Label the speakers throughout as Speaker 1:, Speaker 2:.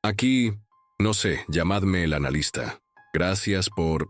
Speaker 1: Aquí, no sé, llamadme el analista. Gracias por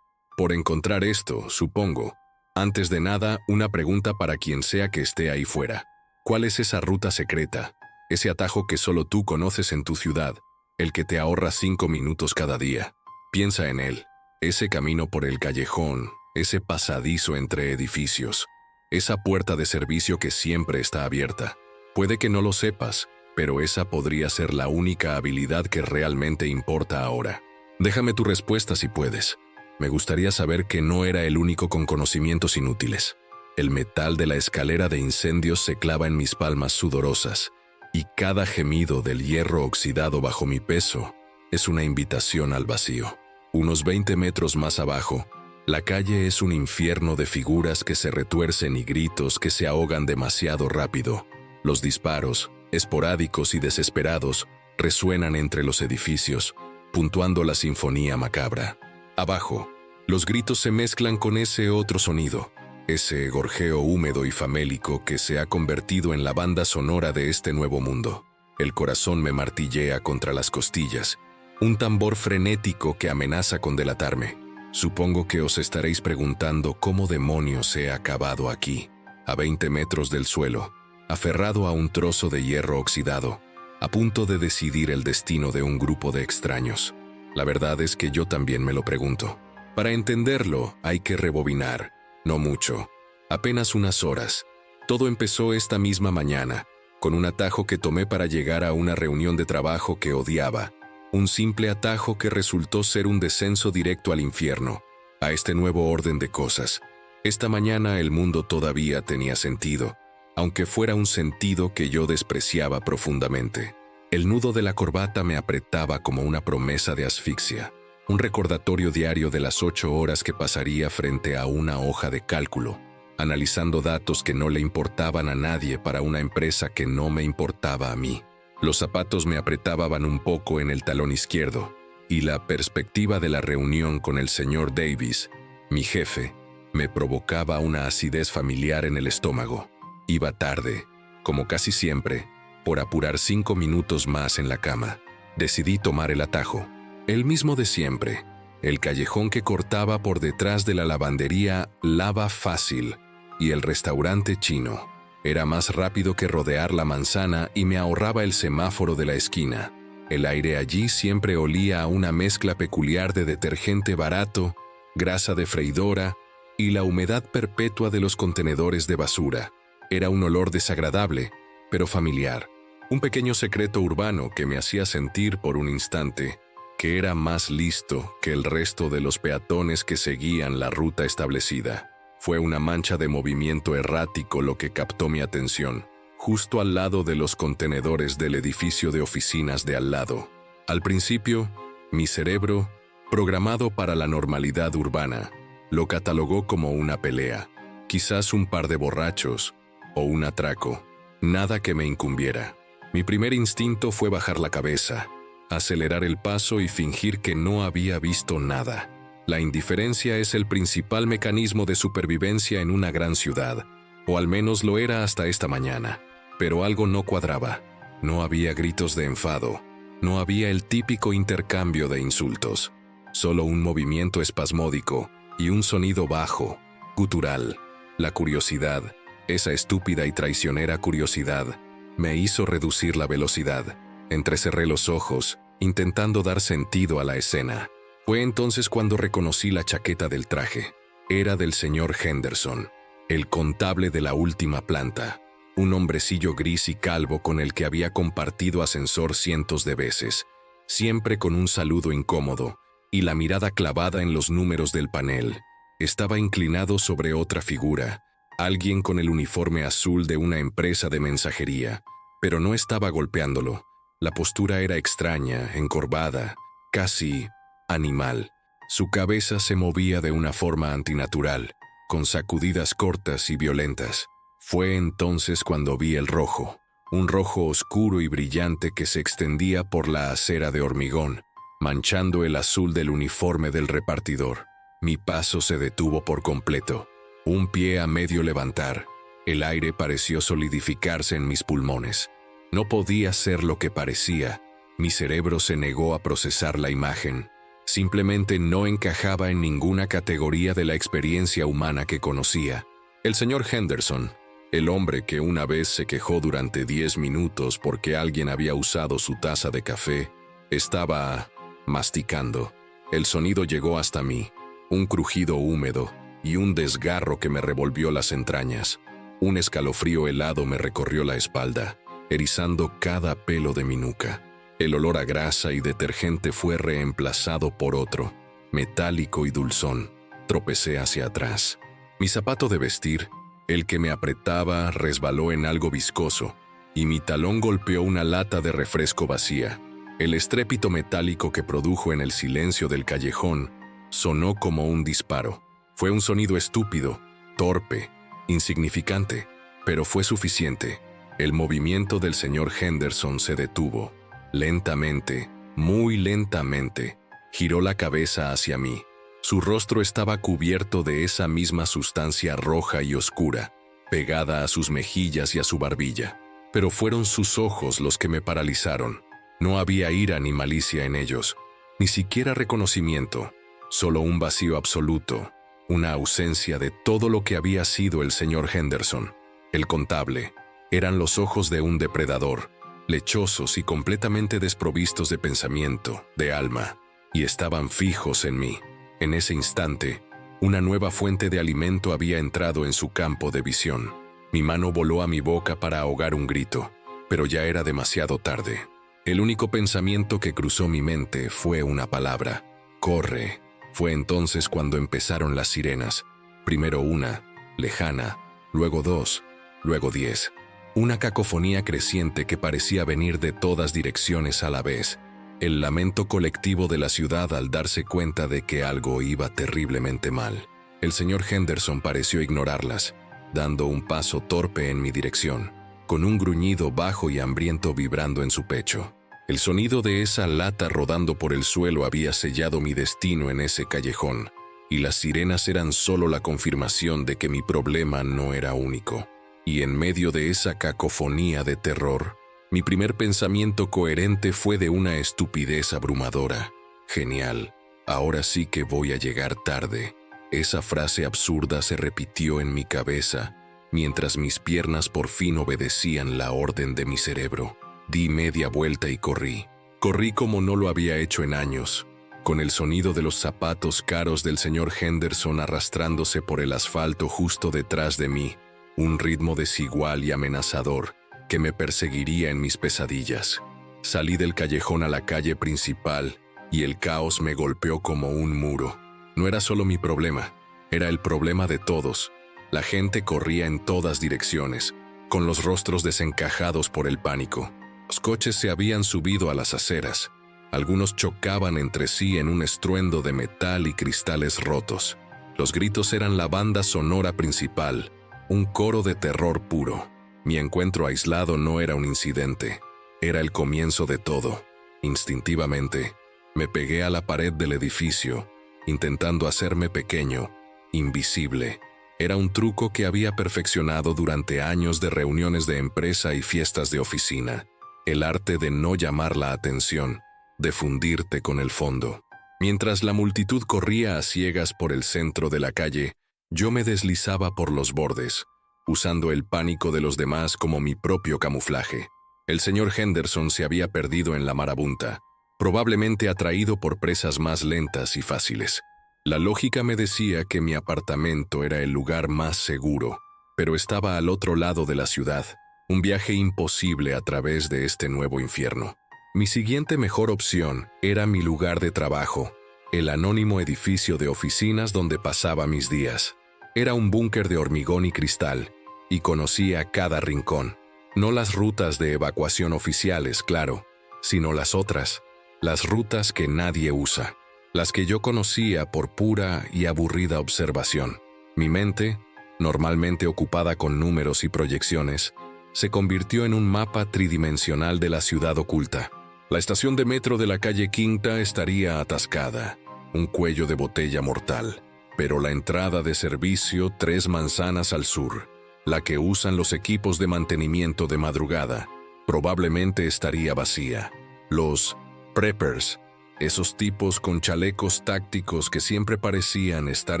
Speaker 1: encontrar esto, supongo. Antes de nada, una pregunta para quien sea que esté ahí fuera. ¿Cuál es esa ruta secreta? Ese atajo que solo tú conoces en tu ciudad, el que te ahorra 5 minutos cada día. Piensa en él. Ese camino por el callejón, ese pasadizo entre edificios, esa puerta de servicio que siempre está abierta. Puede que no lo sepas, pero esa podría ser la única habilidad que realmente importa ahora. Déjame tu respuesta si puedes. Me gustaría saber que no era el único con conocimientos inútiles. El metal de la escalera de incendios se clava en mis palmas sudorosas, y cada gemido del hierro oxidado bajo mi peso es una invitación al vacío. Unos 20 metros más abajo, la calle es un infierno de figuras que se retuercen y gritos que se ahogan demasiado rápido. Los disparos, esporádicos y desesperados, resuenan entre los edificios, puntuando la sinfonía macabra. Abajo, los gritos se mezclan con ese otro sonido, ese gorjeo húmedo y famélico que se ha convertido en la banda sonora de este nuevo mundo. El corazón me martillea contra las costillas, un tambor frenético que amenaza con delatarme. Supongo que os estaréis preguntando cómo demonios he acabado aquí, a 20 metros del suelo, aferrado a un trozo de hierro oxidado, a punto de decidir el destino de un grupo de extraños. La verdad es que yo también me lo pregunto. Para entenderlo, hay que rebobinar. No mucho. Apenas unas horas. Todo empezó esta misma mañana, con un atajo que tomé para llegar a una reunión de trabajo que odiaba. Un simple atajo que resultó ser un descenso directo al infierno, a este nuevo orden de cosas. Esta mañana el mundo todavía tenía sentido, aunque fuera un sentido que yo despreciaba profundamente. El nudo de la corbata me apretaba como una promesa de asfixia, un recordatorio diario de las 8 horas que pasaría frente a una hoja de cálculo, analizando datos que no le importaban a nadie para una empresa que no me importaba a mí. Los zapatos me apretaban un poco en el talón izquierdo, y la perspectiva de la reunión con el señor Davis, mi jefe, me provocaba una acidez familiar en el estómago. Iba tarde, como casi siempre, por apurar 5 minutos más en la cama. Decidí tomar el atajo, el mismo de siempre, el callejón que cortaba por detrás de la lavandería Lava Fácil y el restaurante chino. Era más rápido que rodear la manzana y me ahorraba el semáforo de la esquina. El aire allí siempre olía a una mezcla peculiar de detergente barato, grasa de freidora y la humedad perpetua de los contenedores de basura. Era un olor desagradable, pero familiar. Un pequeño secreto urbano que me hacía sentir por un instante que era más listo que el resto de los peatones que seguían la ruta establecida. Fue una mancha de movimiento errático lo que captó mi atención, justo al lado de los contenedores del edificio de oficinas de al lado. Al principio, mi cerebro, programado para la normalidad urbana, lo catalogó como una pelea, quizás un par de borrachos o un atraco, nada que me incumbiera. Mi primer instinto fue bajar la cabeza, acelerar el paso y fingir que no había visto nada. La indiferencia es el principal mecanismo de supervivencia en una gran ciudad, o al menos lo era hasta esta mañana. Pero algo no cuadraba. No había gritos de enfado, no había el típico intercambio de insultos, solo un movimiento espasmódico y un sonido bajo, gutural. La curiosidad, esa estúpida y traicionera curiosidad, me hizo reducir la velocidad. Entrecerré los ojos, intentando dar sentido a la escena. Fue entonces cuando reconocí la chaqueta del traje. Era del señor Henderson, el contable de la última planta, un hombrecillo gris y calvo con el que había compartido ascensor cientos de veces, siempre con un saludo incómodo y la mirada clavada en los números del panel. Estaba inclinado sobre otra figura, alguien con el uniforme azul de una empresa de mensajería, pero no estaba golpeándolo. La postura era extraña, encorvada, casi animal. Su cabeza se movía de una forma antinatural, con sacudidas cortas y violentas. Fue entonces cuando vi el rojo, un rojo oscuro y brillante que se extendía por la acera de hormigón, manchando el azul del uniforme del repartidor. Mi paso se detuvo por completo, un pie a medio levantar. El aire pareció solidificarse en mis pulmones. No podía ser lo que parecía. Mi cerebro se negó a procesar la imagen. Simplemente no encajaba en ninguna categoría de la experiencia humana que conocía. El señor Henderson, el hombre que una vez se quejó durante 10 minutos porque alguien había usado su taza de café, estaba masticando. El sonido llegó hasta mí, un crujido húmedo y un desgarro que me revolvió las entrañas. Un escalofrío helado me recorrió la espalda, erizando cada pelo de mi nuca. El olor a grasa y detergente fue reemplazado por otro, metálico y dulzón. Tropecé hacia atrás. Mi zapato de vestir, el que me apretaba, resbaló en algo viscoso, y mi talón golpeó una lata de refresco vacía. El estrépito metálico que produjo en el silencio del callejón sonó como un disparo. Fue un sonido estúpido, torpe, insignificante, pero fue suficiente. El movimiento del señor Henderson se detuvo. Lentamente, muy lentamente, giró la cabeza hacia mí. Su rostro estaba cubierto de esa misma sustancia roja y oscura, pegada a sus mejillas y a su barbilla. Pero fueron sus ojos los que me paralizaron. No había ira ni malicia en ellos, ni siquiera reconocimiento, solo un vacío absoluto, una ausencia de todo lo que había sido el señor Henderson. El contable. Eran los ojos de un depredador, lechosos y completamente desprovistos de pensamiento, de alma, y estaban fijos en mí. En ese instante, una nueva fuente de alimento había entrado en su campo de visión. Mi mano voló a mi boca para ahogar un grito, pero ya era demasiado tarde. El único pensamiento que cruzó mi mente fue una palabra: corre. Fue entonces cuando empezaron las sirenas. Primero una, lejana, luego 2, luego 10. Una cacofonía creciente que parecía venir de todas direcciones a la vez. El lamento colectivo de la ciudad al darse cuenta de que algo iba terriblemente mal. El señor Henderson pareció ignorarlas, dando un paso torpe en mi dirección, con un gruñido bajo y hambriento vibrando en su pecho. El sonido de esa lata rodando por el suelo había sellado mi destino en ese callejón, y las sirenas eran solo la confirmación de que mi problema no era único. Y en medio de esa cacofonía de terror, mi primer pensamiento coherente fue de una estupidez abrumadora. Genial, ahora sí que voy a llegar tarde. Esa frase absurda se repitió en mi cabeza, mientras mis piernas por fin obedecían la orden de mi cerebro. Di media vuelta y corrí. Corrí como no lo había hecho en años, con el sonido de los zapatos caros del señor Henderson arrastrándose por el asfalto justo detrás de mí, un ritmo desigual y amenazador que me perseguiría en mis pesadillas. Salí del callejón a la calle principal y el caos me golpeó como un muro. No era solo mi problema, era el problema de todos. La gente corría en todas direcciones, con los rostros desencajados por el pánico. Los coches se habían subido a las aceras. Algunos chocaban entre sí en un estruendo de metal y cristales rotos. Los gritos eran la banda sonora principal, un coro de terror puro. Mi encuentro aislado no era un incidente, era el comienzo de todo. Instintivamente, me pegué a la pared del edificio, intentando hacerme pequeño, invisible. Era un truco que había perfeccionado durante años de reuniones de empresa y fiestas de oficina. El arte de no llamar la atención, de fundirte con el fondo. Mientras la multitud corría a ciegas por el centro de la calle, yo me deslizaba por los bordes, usando el pánico de los demás como mi propio camuflaje. El señor Henderson se había perdido en la marabunta, probablemente atraído por presas más lentas y fáciles. La lógica me decía que mi apartamento era el lugar más seguro, pero estaba al otro lado de la ciudad, un viaje imposible a través de este nuevo infierno. Mi siguiente mejor opción era mi lugar de trabajo, el anónimo edificio de oficinas donde pasaba mis días. Era un búnker de hormigón y cristal, y conocía cada rincón. No las rutas de evacuación oficiales, claro, sino las otras, las rutas que nadie usa, las que yo conocía por pura y aburrida observación. Mi mente, normalmente ocupada con números y proyecciones, se convirtió en un mapa tridimensional de la ciudad oculta. La estación de metro de la calle Quinta estaría atascada, un cuello de botella mortal, pero la entrada de servicio 3 manzanas al sur, la que usan los equipos de mantenimiento de madrugada, probablemente estaría vacía. Los preppers, esos tipos con chalecos tácticos que siempre parecían estar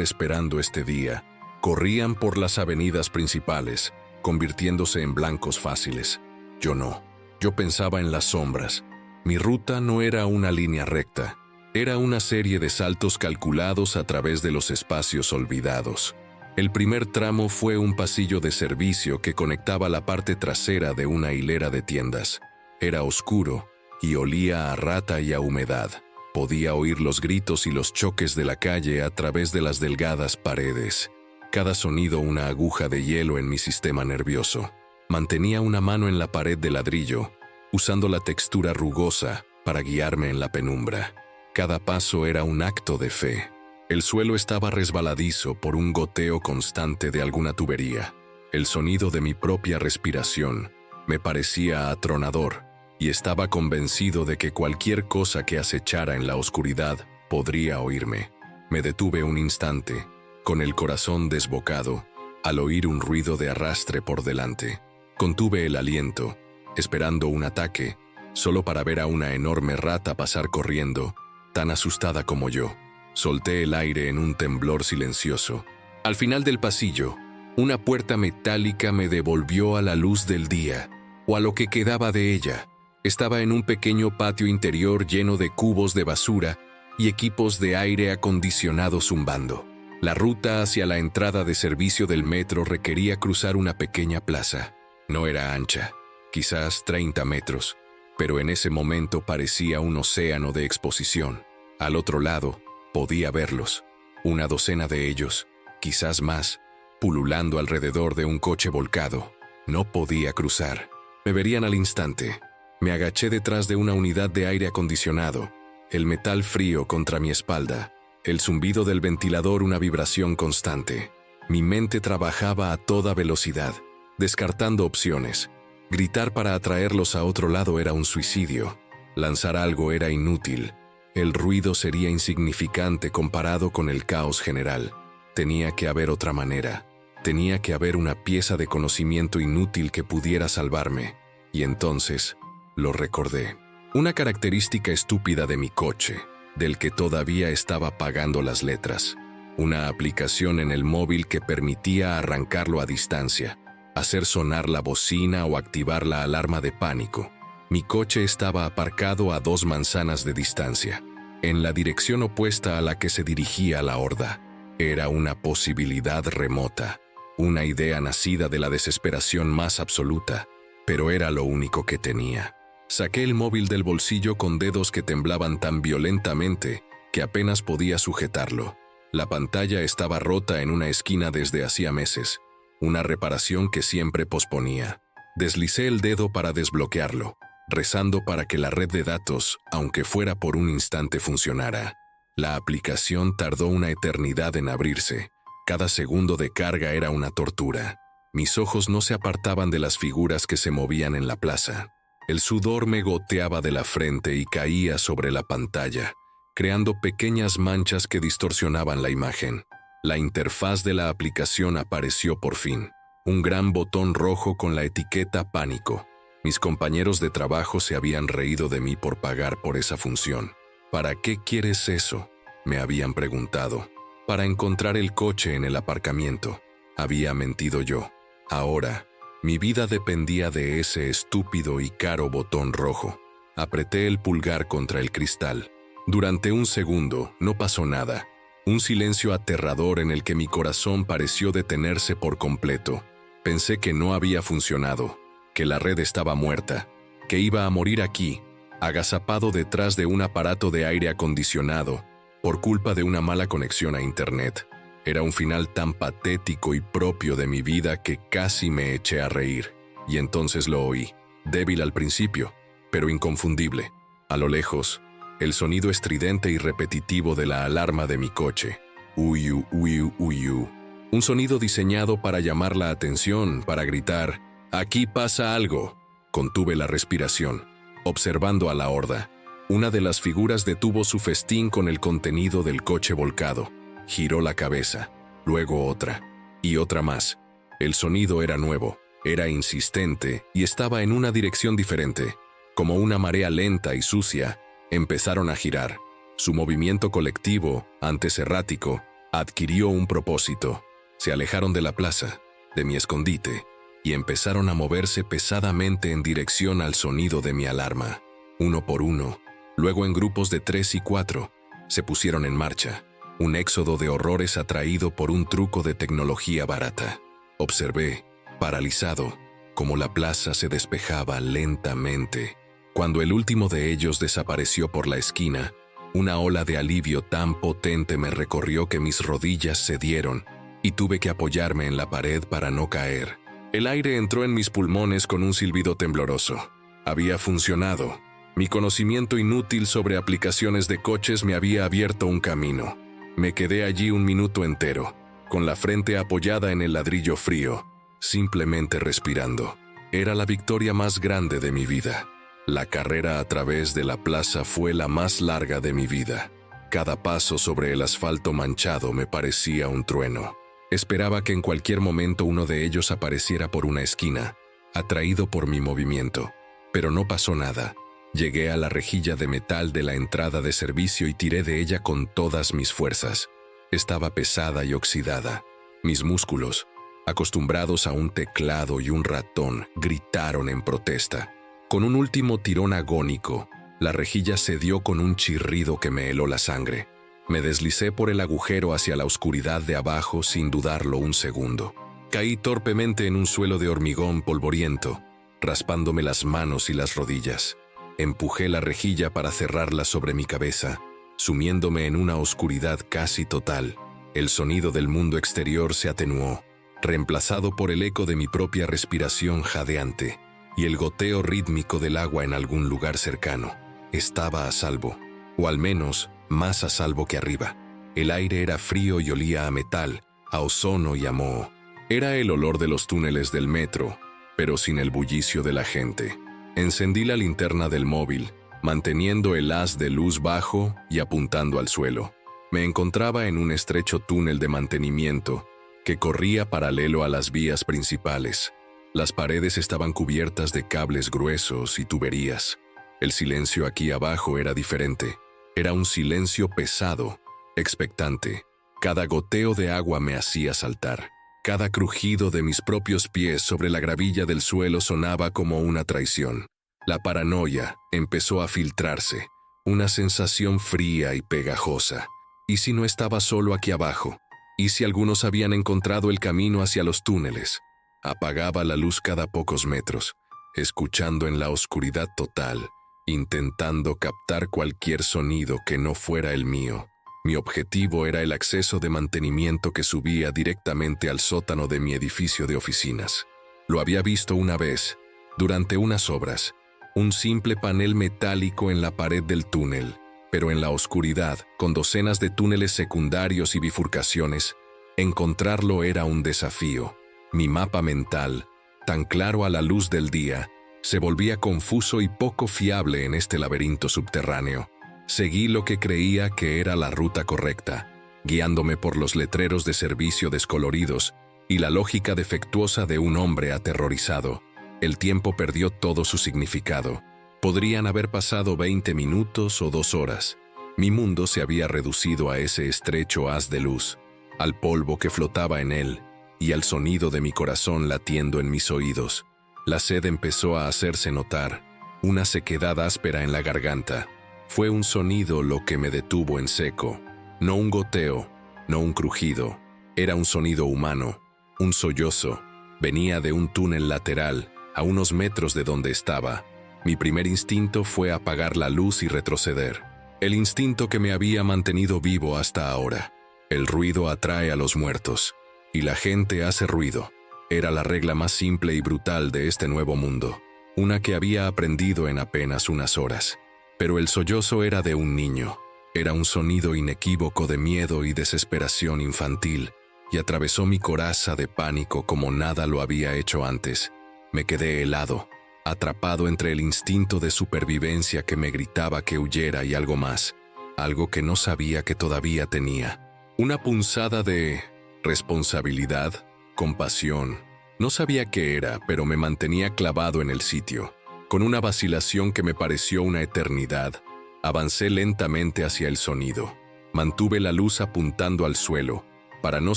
Speaker 1: esperando este día, corrían por las avenidas principales, convirtiéndose en blancos fáciles. Yo no. Yo pensaba en las sombras. Mi ruta no era una línea recta. Era una serie de saltos calculados a través de los espacios olvidados. El primer tramo fue un pasillo de servicio que conectaba la parte trasera de una hilera de tiendas. Era oscuro y olía a rata y a humedad. Podía oír los gritos y los choques de la calle a través de las delgadas paredes. Cada sonido una aguja de hielo en mi sistema nervioso. Mantenía una mano en la pared de ladrillo, usando la textura rugosa para guiarme en la penumbra. Cada paso era un acto de fe. El suelo estaba resbaladizo por un goteo constante de alguna tubería. El sonido de mi propia respiración me parecía atronador y estaba convencido de que cualquier cosa que acechara en la oscuridad podría oírme. Me detuve un instante, con el corazón desbocado, al oír un ruido de arrastre por delante. Contuve el aliento, esperando un ataque, solo para ver a una enorme rata pasar corriendo, tan asustada como yo. Solté el aire en un temblor silencioso. Al final del pasillo, una puerta metálica me devolvió a la luz del día, o a lo que quedaba de ella. Estaba en un pequeño patio interior lleno de cubos de basura y equipos de aire acondicionado zumbando. La ruta hacia la entrada de servicio del metro requería cruzar una pequeña plaza. No era ancha, quizás 30 metros, pero en ese momento parecía un océano de exposición. Al otro lado, podía verlos, una docena de ellos, quizás más, pululando alrededor de un coche volcado. No podía cruzar. Me verían al instante. Me agaché detrás de una unidad de aire acondicionado, el metal frío contra mi espalda, el zumbido del ventilador una vibración constante. Mi mente trabajaba a toda velocidad, descartando opciones. Gritar para atraerlos a otro lado era un suicidio. Lanzar algo era inútil. El ruido sería insignificante comparado con el caos general. Tenía que haber otra manera. Tenía que haber una pieza de conocimiento inútil que pudiera salvarme. Y entonces, lo recordé. Una característica estúpida de mi coche, del que todavía estaba pagando las letras. Una aplicación en el móvil que permitía arrancarlo a distancia, hacer sonar la bocina o activar la alarma de pánico. Mi coche estaba aparcado a 2 manzanas de distancia, en la dirección opuesta a la que se dirigía la horda. Era una posibilidad remota, una idea nacida de la desesperación más absoluta, pero era lo único que tenía. Saqué el móvil del bolsillo con dedos que temblaban tan violentamente que apenas podía sujetarlo. La pantalla estaba rota en una esquina desde hacía meses, una reparación que siempre posponía. Deslicé el dedo para desbloquearlo, rezando para que la red de datos, aunque fuera por un instante, funcionara. La aplicación tardó una eternidad en abrirse. Cada segundo de carga era una tortura. Mis ojos no se apartaban de las figuras que se movían en la plaza. El sudor me goteaba de la frente y caía sobre la pantalla, creando pequeñas manchas que distorsionaban la imagen. La interfaz de la aplicación apareció por fin. Un gran botón rojo con la etiqueta pánico. Mis compañeros de trabajo se habían reído de mí por pagar por esa función. ¿Para qué quieres eso?, me habían preguntado. Para encontrar el coche en el aparcamiento. Había mentido yo. Ahora, mi vida dependía de ese estúpido y caro botón rojo. Apreté el pulgar contra el cristal. Durante un segundo no pasó nada. Un silencio aterrador en el que mi corazón pareció detenerse por completo. Pensé que no había funcionado, que la red estaba muerta, que iba a morir aquí, agazapado detrás de un aparato de aire acondicionado, por culpa de una mala conexión a Internet. Era un final tan patético y propio de mi vida que casi me eché a reír. Y entonces lo oí, débil al principio, pero inconfundible. A lo lejos, el sonido estridente y repetitivo de la alarma de mi coche. Uyu, uyu, uyu. Un sonido diseñado para llamar la atención, para gritar, «¡Aquí pasa algo!». Contuve la respiración, observando a la horda. Una de las figuras detuvo su festín con el contenido del coche volcado. Giró la cabeza, luego otra, y otra más. El sonido era nuevo, era insistente y estaba en una dirección diferente. Como una marea lenta y sucia, empezaron a girar. Su movimiento colectivo, antes errático, adquirió un propósito. Se alejaron de la plaza, de mi escondite, y empezaron a moverse pesadamente en dirección al sonido de mi alarma. Uno por uno, luego en grupos de 3 y 4, se pusieron en marcha. Un éxodo de horrores atraído por un truco de tecnología barata. Observé, paralizado, cómo la plaza se despejaba lentamente. Cuando el último de ellos desapareció por la esquina, una ola de alivio tan potente me recorrió que mis rodillas cedieron y tuve que apoyarme en la pared para no caer. El aire entró en mis pulmones con un silbido tembloroso. Había funcionado. Mi conocimiento inútil sobre aplicaciones de coches me había abierto un camino. Me quedé allí un minuto entero, con la frente apoyada en el ladrillo frío, simplemente respirando. Era la victoria más grande de mi vida. La carrera a través de la plaza fue la más larga de mi vida. Cada paso sobre el asfalto manchado me parecía un trueno. Esperaba que en cualquier momento uno de ellos apareciera por una esquina, atraído por mi movimiento. Pero no pasó nada. Llegué a la rejilla de metal de la entrada de servicio y tiré de ella con todas mis fuerzas. Estaba pesada y oxidada. Mis músculos, acostumbrados a un teclado y un ratón, gritaron en protesta. Con un último tirón agónico, la rejilla cedió con un chirrido que me heló la sangre. Me deslicé por el agujero hacia la oscuridad de abajo sin dudarlo un segundo. Caí torpemente en un suelo de hormigón polvoriento, raspándome las manos y las rodillas. Empujé la rejilla para cerrarla sobre mi cabeza, sumiéndome en una oscuridad casi total. El sonido del mundo exterior se atenuó, reemplazado por el eco de mi propia respiración jadeante y el goteo rítmico del agua en algún lugar cercano. Estaba a salvo, o al menos más a salvo que arriba. El aire era frío y olía a metal, a ozono y a moho. Era el olor de los túneles del metro, pero sin el bullicio de la gente. Encendí la linterna del móvil, manteniendo el haz de luz bajo y apuntando al suelo. Me encontraba en un estrecho túnel de mantenimiento que corría paralelo a las vías principales. Las paredes estaban cubiertas de cables gruesos y tuberías. El silencio aquí abajo era diferente. Era un silencio pesado, expectante. Cada goteo de agua me hacía saltar. Cada crujido de mis propios pies sobre la gravilla del suelo sonaba como una traición. La paranoia empezó a filtrarse, una sensación fría y pegajosa. ¿Y si no estaba solo aquí abajo? ¿Y si algunos habían encontrado el camino hacia los túneles? Apagaba la luz cada pocos metros, escuchando en la oscuridad total, intentando captar cualquier sonido que no fuera el mío. Mi objetivo era el acceso de mantenimiento que subía directamente al sótano de mi edificio de oficinas. Lo había visto una vez, durante unas obras, un simple panel metálico en la pared del túnel, pero en la oscuridad, con docenas de túneles secundarios y bifurcaciones, encontrarlo era un desafío. Mi mapa mental, tan claro a la luz del día, se volvía confuso y poco fiable en este laberinto subterráneo. Seguí lo que creía que era la ruta correcta, guiándome por los letreros de servicio descoloridos y la lógica defectuosa de un hombre aterrorizado. El tiempo perdió todo su significado. Podrían haber pasado 20 minutos o 2 horas. Mi mundo se había reducido a ese estrecho haz de luz, al polvo que flotaba en él y al sonido de mi corazón latiendo en mis oídos. La sed empezó a hacerse notar, una sequedad áspera en la garganta. Fue un sonido lo que me detuvo en seco. No un goteo, no un crujido. Era un sonido humano, un sollozo. Venía de un túnel lateral, a unos metros de donde estaba. Mi primer instinto fue apagar la luz y retroceder. El instinto que me había mantenido vivo hasta ahora. El ruido atrae a los muertos, y la gente hace ruido. Era la regla más simple y brutal de este nuevo mundo, una que había aprendido en apenas unas horas. Pero el sollozo era de un niño. Era un sonido inequívoco de miedo y desesperación infantil, y atravesó mi coraza de pánico como nada lo había hecho antes. Me quedé helado, atrapado entre el instinto de supervivencia que me gritaba que huyera y algo más, algo que no sabía que todavía tenía. Una punzada de responsabilidad, compasión. No sabía qué era, pero me mantenía clavado en el sitio. Con una vacilación que me pareció una eternidad, avancé lentamente hacia el sonido. Mantuve la luz apuntando al suelo, para no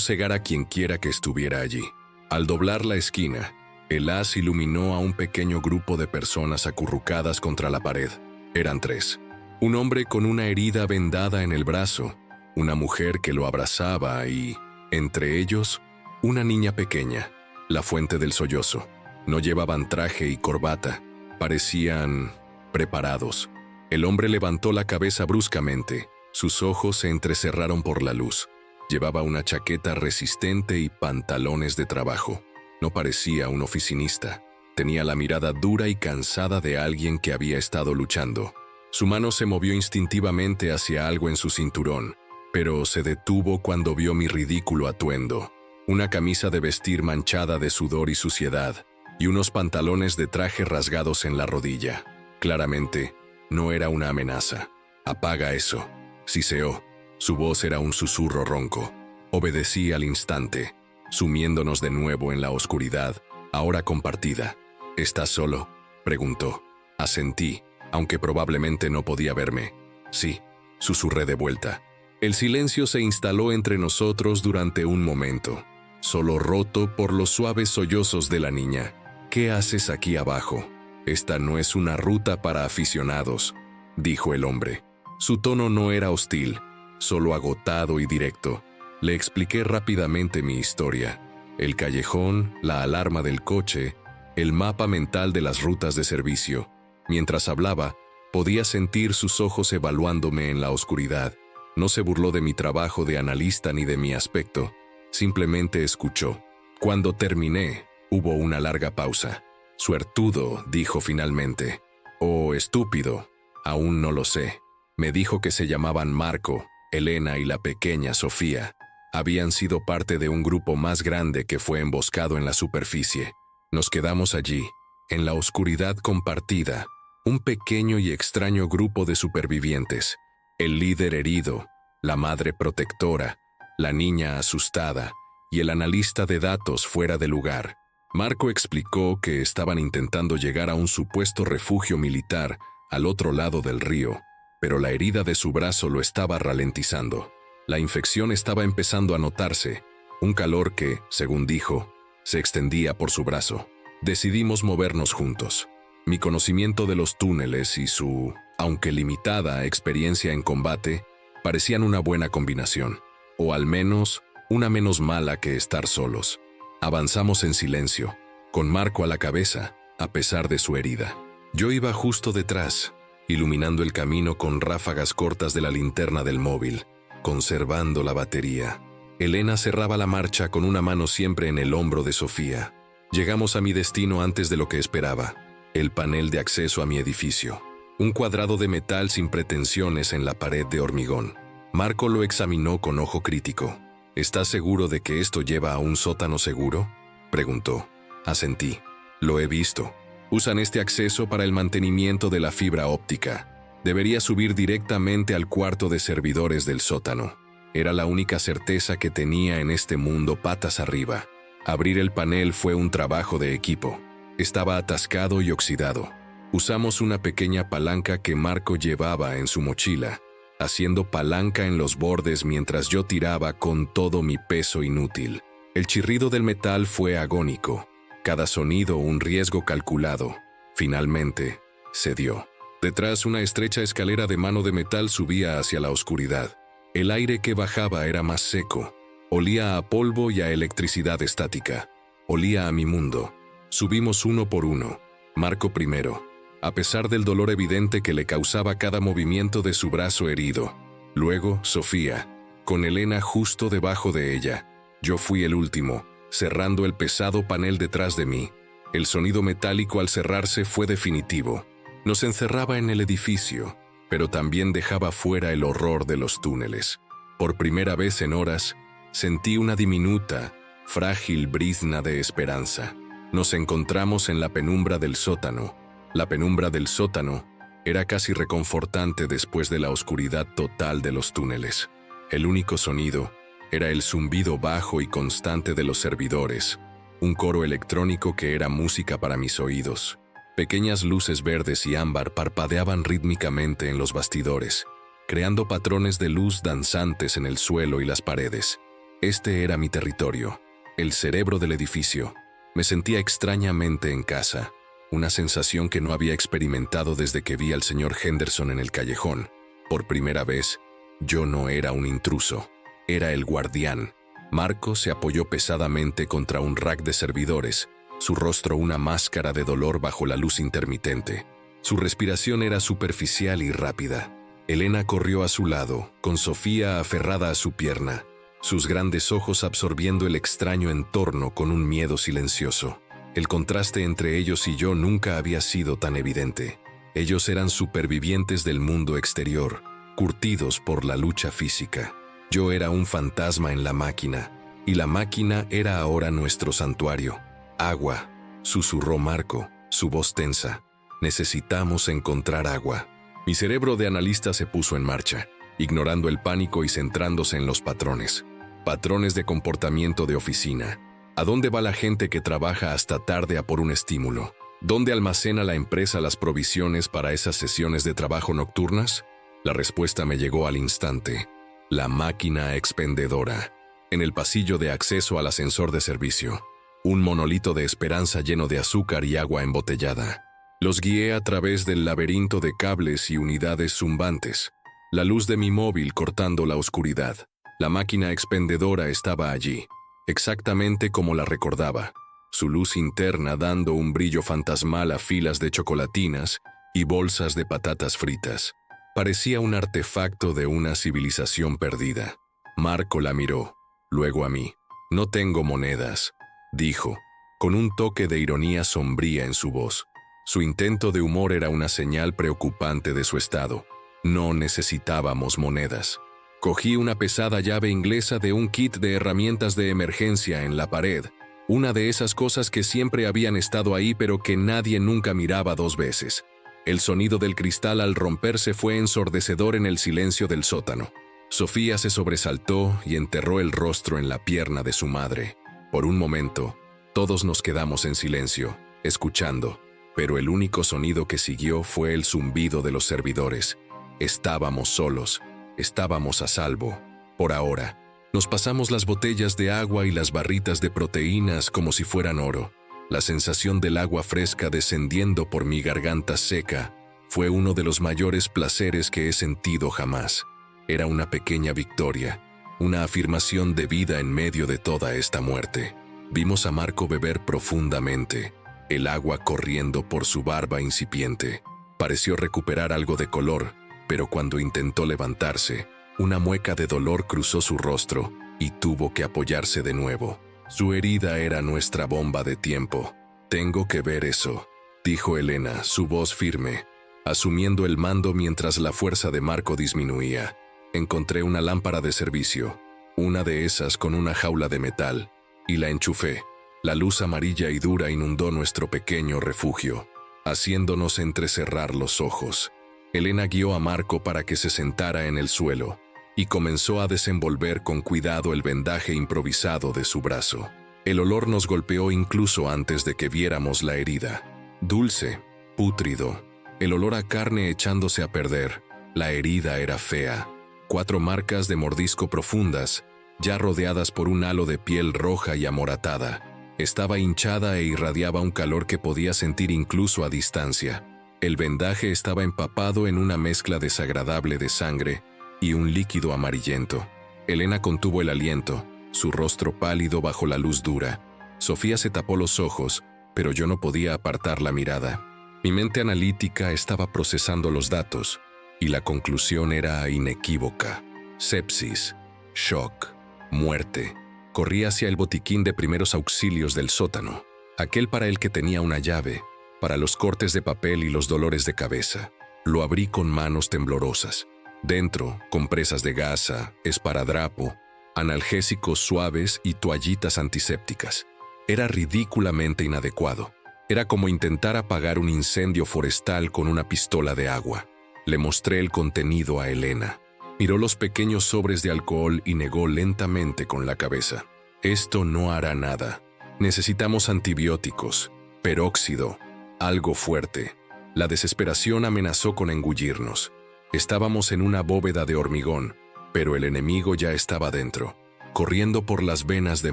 Speaker 1: cegar a quienquiera que estuviera allí. Al doblar la esquina, el haz iluminó a un pequeño grupo de personas acurrucadas contra la pared. Eran 3. Un hombre con una herida vendada en el brazo, una mujer que lo abrazaba y, entre ellos, una niña pequeña, la fuente del sollozo. No llevaban traje y corbata, parecían preparados. El hombre levantó la cabeza bruscamente, sus ojos se entrecerraron por la luz. Llevaba una chaqueta resistente y pantalones de trabajo. No parecía un oficinista. Tenía la mirada dura y cansada de alguien que había estado luchando. Su mano se movió instintivamente hacia algo en su cinturón, pero se detuvo cuando vio mi ridículo atuendo. Una camisa de vestir manchada de sudor y suciedad, y unos pantalones de traje rasgados en la rodilla. Claramente, no era una amenaza. «Apaga eso», siseó. Su voz era un susurro ronco. Obedecí al instante, sumiéndonos de nuevo en la oscuridad, ahora compartida. «¿Estás solo?», preguntó. Asentí, aunque probablemente no podía verme. «Sí», susurré de vuelta. El silencio se instaló entre nosotros durante un momento, solo roto por los suaves sollozos de la niña. «¿Qué haces aquí abajo? Esta no es una ruta para aficionados», dijo el hombre. Su tono no era hostil, solo agotado y directo. Le expliqué rápidamente mi historia. El callejón, la alarma del coche, el mapa mental de las rutas de servicio. Mientras hablaba, podía sentir sus ojos evaluándome en la oscuridad. No se burló de mi trabajo de analista ni de mi aspecto. Simplemente escuchó. Cuando terminé, hubo una larga pausa. «Suertudo», dijo finalmente. «O estúpido, aún no lo sé». Me dijo que se llamaban Marco, Elena y la pequeña Sofía. Habían sido parte de un grupo más grande que fue emboscado en la superficie. Nos quedamos allí, en la oscuridad compartida, un pequeño y extraño grupo de supervivientes. El líder herido, la madre protectora, la niña asustada y el analista de datos fuera de lugar. Marco explicó que estaban intentando llegar a un supuesto refugio militar al otro lado del río, pero la herida de su brazo lo estaba ralentizando. La infección estaba empezando a notarse, un calor que, según dijo, se extendía por su brazo. Decidimos movernos juntos. Mi conocimiento de los túneles y su, aunque limitada, experiencia en combate parecían una buena combinación, o al menos una menos mala que estar solos. Avanzamos en silencio, con Marco a la cabeza, a pesar de su herida. Yo iba justo detrás, iluminando el camino con ráfagas cortas de la linterna del móvil, conservando la batería. Elena cerraba la marcha con una mano siempre en el hombro de Sofía. Llegamos a mi destino antes de lo que esperaba, el panel de acceso a mi edificio. Un cuadrado de metal sin pretensiones en la pared de hormigón. Marco lo examinó con ojo crítico. «¿Estás seguro de que esto lleva a un sótano seguro?», preguntó. Asentí. «Lo he visto. Usan este acceso para el mantenimiento de la fibra óptica. Debería subir directamente al cuarto de servidores del sótano». Era la única certeza que tenía en este mundo patas arriba. Abrir el panel fue un trabajo de equipo. Estaba atascado y oxidado. Usamos una pequeña palanca que Marco llevaba en su mochila, haciendo palanca en los bordes mientras yo tiraba con todo mi peso inútil. El chirrido del metal fue agónico, cada sonido un riesgo calculado. Finalmente, cedió. Detrás, una estrecha escalera de mano de metal subía hacia la oscuridad. El aire que bajaba era más seco. Olía a polvo y a electricidad estática. Olía a mi mundo. Subimos uno por uno. Marco primero, a pesar del dolor evidente que le causaba cada movimiento de su brazo herido. Luego, Sofía, con Elena justo debajo de ella. Yo fui el último, cerrando el pesado panel detrás de mí. El sonido metálico al cerrarse fue definitivo. Nos encerraba en el edificio, pero también dejaba fuera el horror de los túneles. Por primera vez en horas, sentí una diminuta, frágil brizna de esperanza. Nos encontramos en la penumbra del sótano. La penumbra del sótano era casi reconfortante después de la oscuridad total de los túneles. El único sonido era el zumbido bajo y constante de los servidores, un coro electrónico que era música para mis oídos. Pequeñas luces verdes y ámbar parpadeaban rítmicamente en los bastidores, creando patrones de luz danzantes en el suelo y las paredes. Este era mi territorio, el cerebro del edificio. Me sentía extrañamente en casa, una sensación que no había experimentado desde que vi al señor Henderson en el callejón. Por primera vez, yo no era un intruso, era el guardián. Marco se apoyó pesadamente contra un rack de servidores, su rostro una máscara de dolor bajo la luz intermitente. Su respiración era superficial y rápida. Elena corrió a su lado, con Sofía aferrada a su pierna, sus grandes ojos absorbiendo el extraño entorno con un miedo silencioso. El contraste entre ellos y yo nunca había sido tan evidente. Ellos eran supervivientes del mundo exterior, curtidos por la lucha física. Yo era un fantasma en la máquina, y la máquina era ahora nuestro santuario. «Agua», susurró Marco, su voz tensa. «Necesitamos encontrar agua». Mi cerebro de analista se puso en marcha, ignorando el pánico y centrándose en los patrones. Patrones de comportamiento de oficina. ¿A dónde va la gente que trabaja hasta tarde a por un estímulo? ¿Dónde almacena la empresa las provisiones para esas sesiones de trabajo nocturnas? La respuesta me llegó al instante. La máquina expendedora. En el pasillo de acceso al ascensor de servicio. Un monolito de esperanza lleno de azúcar y agua embotellada. Los guié a través del laberinto de cables y unidades zumbantes. La luz de mi móvil cortando la oscuridad. La máquina expendedora estaba allí, exactamente como la recordaba. Su luz interna dando un brillo fantasmal a filas de chocolatinas y bolsas de patatas fritas. Parecía un artefacto de una civilización perdida. Marco la miró, luego a mí. «No tengo monedas», dijo, con un toque de ironía sombría en su voz. Su intento de humor era una señal preocupante de su estado. No necesitábamos monedas. Cogí una pesada llave inglesa de un kit de herramientas de emergencia en la pared, una de esas cosas que siempre habían estado ahí pero que nadie nunca miraba dos veces. El sonido del cristal al romperse fue ensordecedor en el silencio del sótano. Sofía se sobresaltó y enterró el rostro en la pierna de su madre. Por un momento, todos nos quedamos en silencio, escuchando, pero el único sonido que siguió fue el zumbido de los servidores. Estábamos solos, estábamos a salvo. Por ahora, nos pasamos las botellas de agua y las barritas de proteínas como si fueran oro. La sensación del agua fresca descendiendo por mi garganta seca fue uno de los mayores placeres que he sentido jamás. Era una pequeña victoria, una afirmación de vida en medio de toda esta muerte. Vimos a Marco beber profundamente, el agua corriendo por su barba incipiente. Pareció recuperar algo de color, pero cuando intentó levantarse, una mueca de dolor cruzó su rostro y tuvo que apoyarse de nuevo. Su herida era nuestra bomba de tiempo. «Tengo que ver eso», dijo Elena, su voz firme, asumiendo el mando mientras la fuerza de Marco disminuía. Encontré una lámpara de servicio, una de esas con una jaula de metal, y la enchufé. La luz amarilla y dura inundó nuestro pequeño refugio, haciéndonos entrecerrar los ojos. Elena guió a Marco para que se sentara en el suelo y comenzó a desenvolver con cuidado el vendaje improvisado de su brazo. El olor nos golpeó incluso antes de que viéramos la herida. Dulce, pútrido, el olor a carne echándose a perder. La herida era fea. 4 marcas de mordisco profundas, ya rodeadas por un halo de piel roja y amoratada. Estaba hinchada e irradiaba un calor que podía sentir incluso a distancia. El vendaje estaba empapado en una mezcla desagradable de sangre y un líquido amarillento. Elena contuvo el aliento, su rostro pálido bajo la luz dura. Sofía se tapó los ojos, pero yo no podía apartar la mirada. Mi mente analítica estaba procesando los datos, y la conclusión era inequívoca. Sepsis, shock, muerte. Corrí hacia el botiquín de primeros auxilios del sótano, aquel para el que tenía una llave, para los cortes de papel y los dolores de cabeza. Lo abrí con manos temblorosas. Dentro, compresas de gasa, esparadrapo, analgésicos suaves y toallitas antisépticas. Era ridículamente inadecuado. Era como intentar apagar un incendio forestal con una pistola de agua. Le mostré el contenido a Elena. Miró los pequeños sobres de alcohol y negó lentamente con la cabeza. «Esto no hará nada. Necesitamos antibióticos, peróxido, algo fuerte. La desesperación amenazó con engullirnos. Estábamos en una bóveda de hormigón, pero el enemigo ya estaba dentro, corriendo por las venas de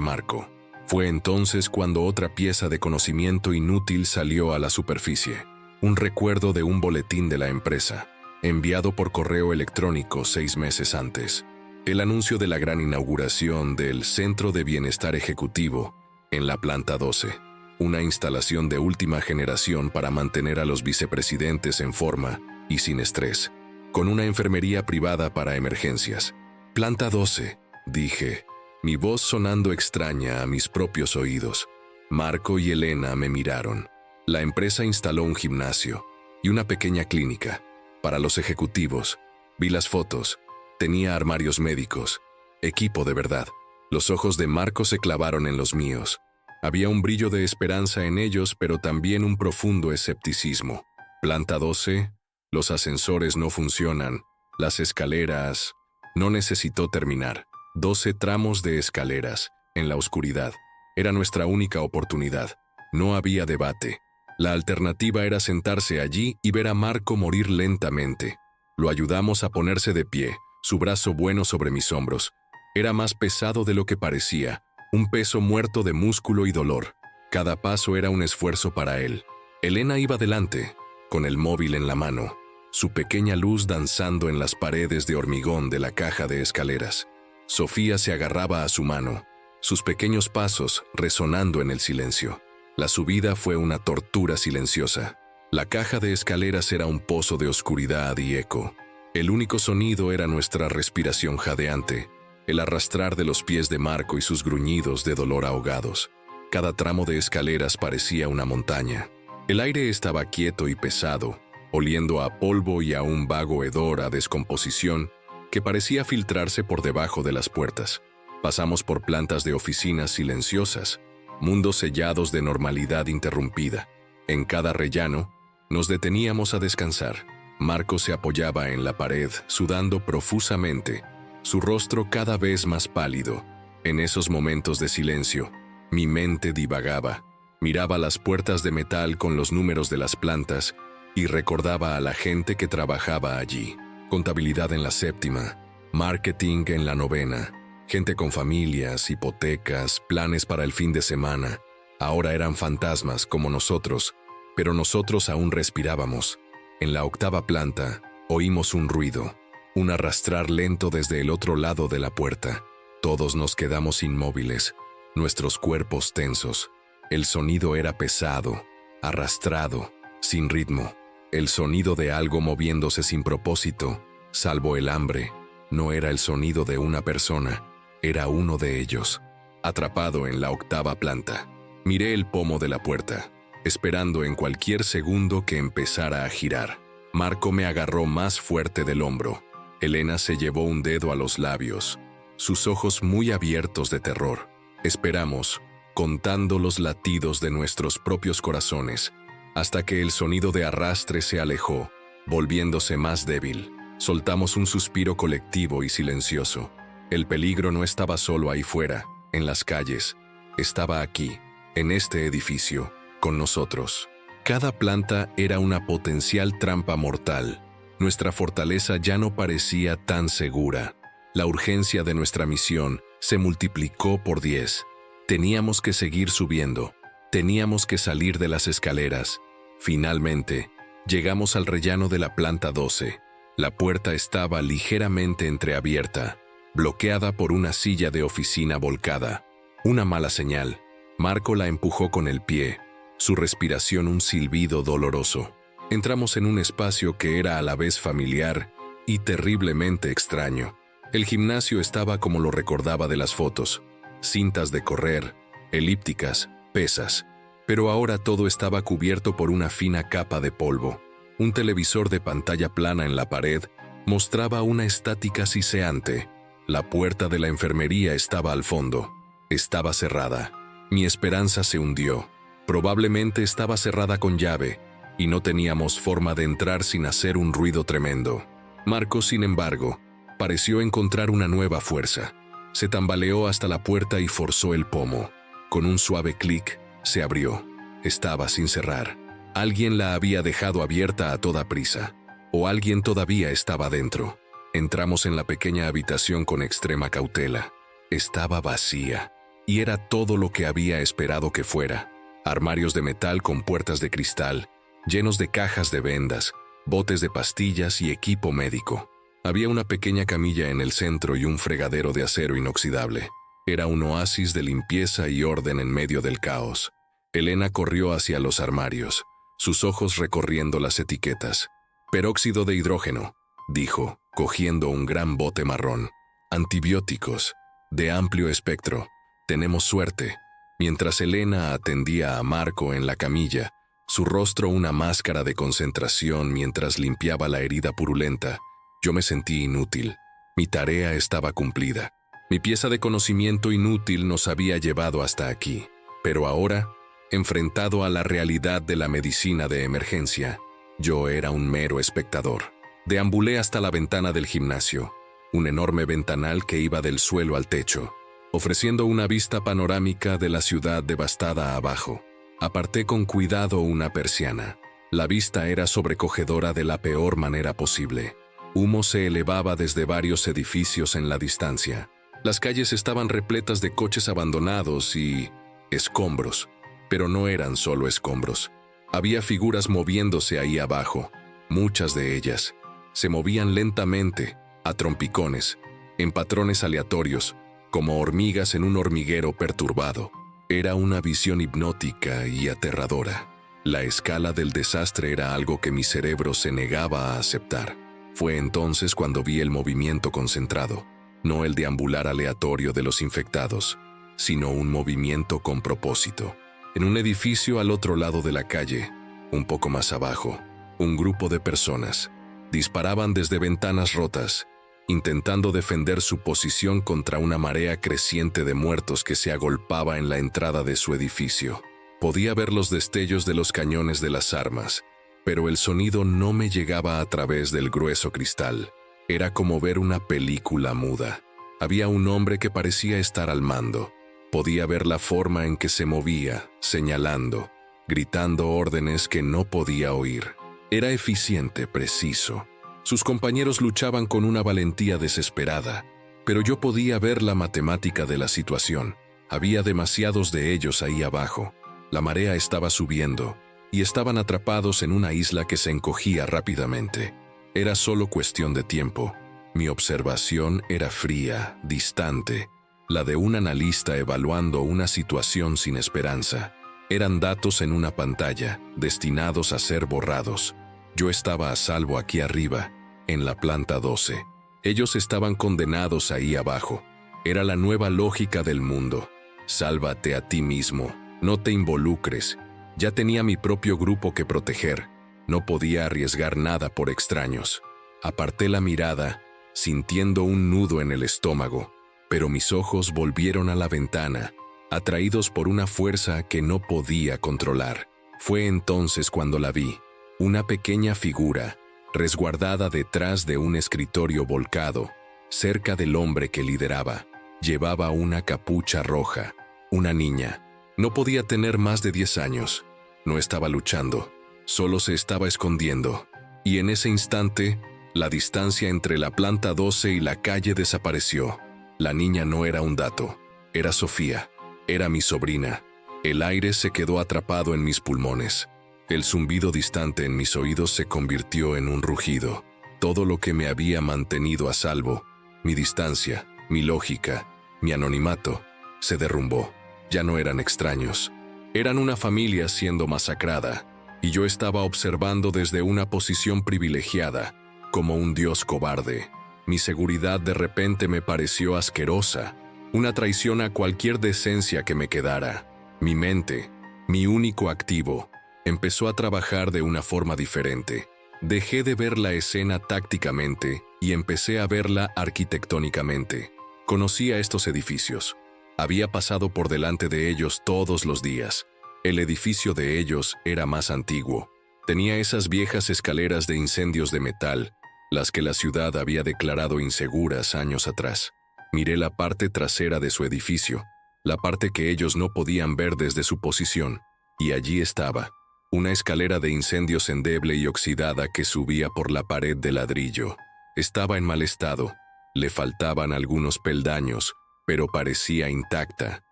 Speaker 1: Marco. Fue entonces cuando otra pieza de conocimiento inútil salió a la superficie. Un recuerdo de un boletín de la empresa, enviado por correo electrónico 6 meses antes. El anuncio de la gran inauguración del Centro de Bienestar Ejecutivo en la planta 12. Una instalación de última generación para mantener a los vicepresidentes en forma y sin estrés, con una enfermería privada para emergencias. Planta 12, dije, mi voz sonando extraña a mis propios oídos. Marco y Elena me miraron. La empresa instaló un gimnasio y una pequeña clínica. Para los ejecutivos, vi las fotos. Tenía armarios médicos, equipo de verdad. Los ojos de Marco se clavaron en los míos. Había un brillo de esperanza en ellos, pero también un profundo escepticismo. Planta 12, los ascensores no funcionan, las escaleras... No necesitó terminar. 12 tramos de escaleras, en la oscuridad. Era nuestra única oportunidad. No había debate. La alternativa era sentarse allí y ver a Marco morir lentamente. Lo ayudamos a ponerse de pie, su brazo bueno sobre mis hombros. Era más pesado de lo que parecía, un peso muerto de músculo y dolor. Cada paso era un esfuerzo para él. Elena iba delante, con el móvil en la mano, su pequeña luz danzando en las paredes de hormigón de la caja de escaleras. Sofía se agarraba a su mano, sus pequeños pasos resonando en el silencio. La subida fue una tortura silenciosa. La caja de escaleras era un pozo de oscuridad y eco. El único sonido era nuestra respiración jadeante, el arrastrar de los pies de Marco y sus gruñidos de dolor ahogados. Cada tramo de escaleras parecía una montaña. El aire estaba quieto y pesado, oliendo a polvo y a un vago hedor a descomposición que parecía filtrarse por debajo de las puertas. Pasamos por plantas de oficinas silenciosas, mundos sellados de normalidad interrumpida. En cada rellano, nos deteníamos a descansar. Marco se apoyaba en la pared, sudando profusamente, su rostro cada vez más pálido. En esos momentos de silencio, mi mente divagaba. Miraba las puertas de metal con los números de las plantas y recordaba a la gente que trabajaba allí. Contabilidad en la 7ª, marketing en la 9ª, gente con familias, hipotecas, planes para el fin de semana. Ahora eran fantasmas como nosotros, pero nosotros aún respirábamos. En la 8ª planta, oímos un ruido, un arrastrar lento desde el otro lado de la puerta. Todos nos quedamos inmóviles, nuestros cuerpos tensos. El sonido era pesado, arrastrado, sin ritmo. El sonido de algo moviéndose sin propósito, salvo el hambre. No era el sonido de una persona, era uno de ellos. Atrapado en la 8ª planta, miré el pomo de la puerta, esperando en cualquier segundo que empezara a girar. Marco me agarró más fuerte del hombro. Elena se llevó un dedo a los labios, sus ojos muy abiertos de terror. Esperamos, contando los latidos de nuestros propios corazones, hasta que el sonido de arrastre se alejó, volviéndose más débil. Soltamos un suspiro colectivo y silencioso. El peligro no estaba solo ahí fuera, en las calles. Estaba aquí, en este edificio, con nosotros. Cada planta era una potencial trampa mortal. Nuestra fortaleza ya no parecía tan segura. La urgencia de nuestra misión se multiplicó por 10. Teníamos que seguir subiendo. Teníamos que salir de las escaleras. Finalmente, llegamos al rellano de la planta 12. La puerta estaba ligeramente entreabierta, bloqueada por una silla de oficina volcada. Una mala señal. Marco la empujó con el pie, su respiración un silbido doloroso. Entramos en un espacio que era a la vez familiar y terriblemente extraño. El gimnasio estaba como lo recordaba de las fotos. Cintas de correr, elípticas, pesas. Pero ahora todo estaba cubierto por una fina capa de polvo. Un televisor de pantalla plana en la pared mostraba una estática siseante. La puerta de la enfermería estaba al fondo. Estaba cerrada. Mi esperanza se hundió. Probablemente estaba cerrada con llave, y no teníamos forma de entrar sin hacer un ruido tremendo. Marco, sin embargo, pareció encontrar una nueva fuerza. Se tambaleó hasta la puerta y forzó el pomo. Con un suave clic, se abrió. Estaba sin cerrar. Alguien la había dejado abierta a toda prisa, o alguien todavía estaba dentro. Entramos en la pequeña habitación con extrema cautela. Estaba vacía, y era todo lo que había esperado que fuera. Armarios de metal con puertas de cristal, llenos de cajas de vendas, botes de pastillas y equipo médico. Había una pequeña camilla en el centro y un fregadero de acero inoxidable. Era un oasis de limpieza y orden en medio del caos. Elena corrió hacia los armarios, sus ojos recorriendo las etiquetas. Peróxido de hidrógeno, dijo, cogiendo un gran bote marrón. Antibióticos, de amplio espectro. Tenemos suerte. Mientras Elena atendía a Marco en la camilla, su rostro una máscara de concentración mientras limpiaba la herida purulenta, yo me sentí inútil. Mi tarea estaba cumplida. Mi pieza de conocimiento inútil nos había llevado hasta aquí. Pero ahora, enfrentado a la realidad de la medicina de emergencia, yo era un mero espectador. Deambulé hasta la ventana del gimnasio, un enorme ventanal que iba del suelo al techo, ofreciendo una vista panorámica de la ciudad devastada abajo. Aparté con cuidado una persiana. La vista era sobrecogedora de la peor manera posible. Humo se elevaba desde varios edificios en la distancia. Las calles estaban repletas de coches abandonados y escombros, pero no eran solo escombros. Había figuras moviéndose ahí abajo. Muchas de ellas se movían lentamente, a trompicones, en patrones aleatorios, como hormigas en un hormiguero perturbado. Era una visión hipnótica y aterradora. La escala del desastre era algo que mi cerebro se negaba a aceptar. Fue entonces cuando vi el movimiento concentrado, no el deambular aleatorio de los infectados, sino un movimiento con propósito. En un edificio al otro lado de la calle, un poco más abajo, un grupo de personas disparaban desde ventanas rotas, intentando defender su posición contra una marea creciente de muertos que se agolpaba en la entrada de su edificio. Podía ver los destellos de los cañones de las armas, pero el sonido no me llegaba a través del grueso cristal. Era como ver una película muda. Había un hombre que parecía estar al mando. Podía ver la forma en que se movía, señalando, gritando órdenes que no podía oír. Era eficiente, preciso. Sus compañeros luchaban con una valentía desesperada, pero yo podía ver la matemática de la situación. Había demasiados de ellos ahí abajo. La marea estaba subiendo, y estaban atrapados en una isla que se encogía rápidamente. Era solo cuestión de tiempo. Mi observación era fría, distante, la de un analista evaluando una situación sin esperanza. Eran datos en una pantalla, destinados a ser borrados. Yo estaba a salvo aquí arriba, en la planta 12. Ellos estaban condenados ahí abajo. Era la nueva lógica del mundo. Sálvate a ti mismo, no te involucres. Ya tenía mi propio grupo que proteger. No podía arriesgar nada por extraños. Aparté la mirada, sintiendo un nudo en el estómago, pero mis ojos volvieron a la ventana, atraídos por una fuerza que no podía controlar. Fue entonces cuando la vi. Una pequeña figura, resguardada detrás de un escritorio volcado, cerca del hombre que lideraba. Llevaba una capucha roja. Una niña. No podía tener más de 10 años. No estaba luchando, solo se estaba escondiendo. Y en ese instante, la distancia entre la planta 12 y la calle desapareció. La niña no era un dato, era Sofía, era mi sobrina. El aire se quedó atrapado en mis pulmones. El zumbido distante en mis oídos se convirtió en un rugido. Todo lo que me había mantenido a salvo, mi distancia, mi lógica, mi anonimato, se derrumbó. Ya no eran extraños. Eran una familia siendo masacrada, y yo estaba observando desde una posición privilegiada, como un dios cobarde. Mi seguridad de repente me pareció asquerosa, una traición a cualquier decencia que me quedara. Mi mente, mi único activo, empezó a trabajar de una forma diferente. Dejé de ver la escena tácticamente y empecé a verla arquitectónicamente. Conocía estos edificios. Había pasado por delante de ellos todos los días. El edificio de ellos era más antiguo. Tenía esas viejas escaleras de incendios de metal, las que la ciudad había declarado inseguras años atrás. Miré la parte trasera de su edificio, la parte que ellos no podían ver desde su posición, y allí estaba, Una escalera de incendios endeble y oxidada que subía por la pared de ladrillo. Estaba en mal estado. Le faltaban algunos peldaños, pero parecía intacta.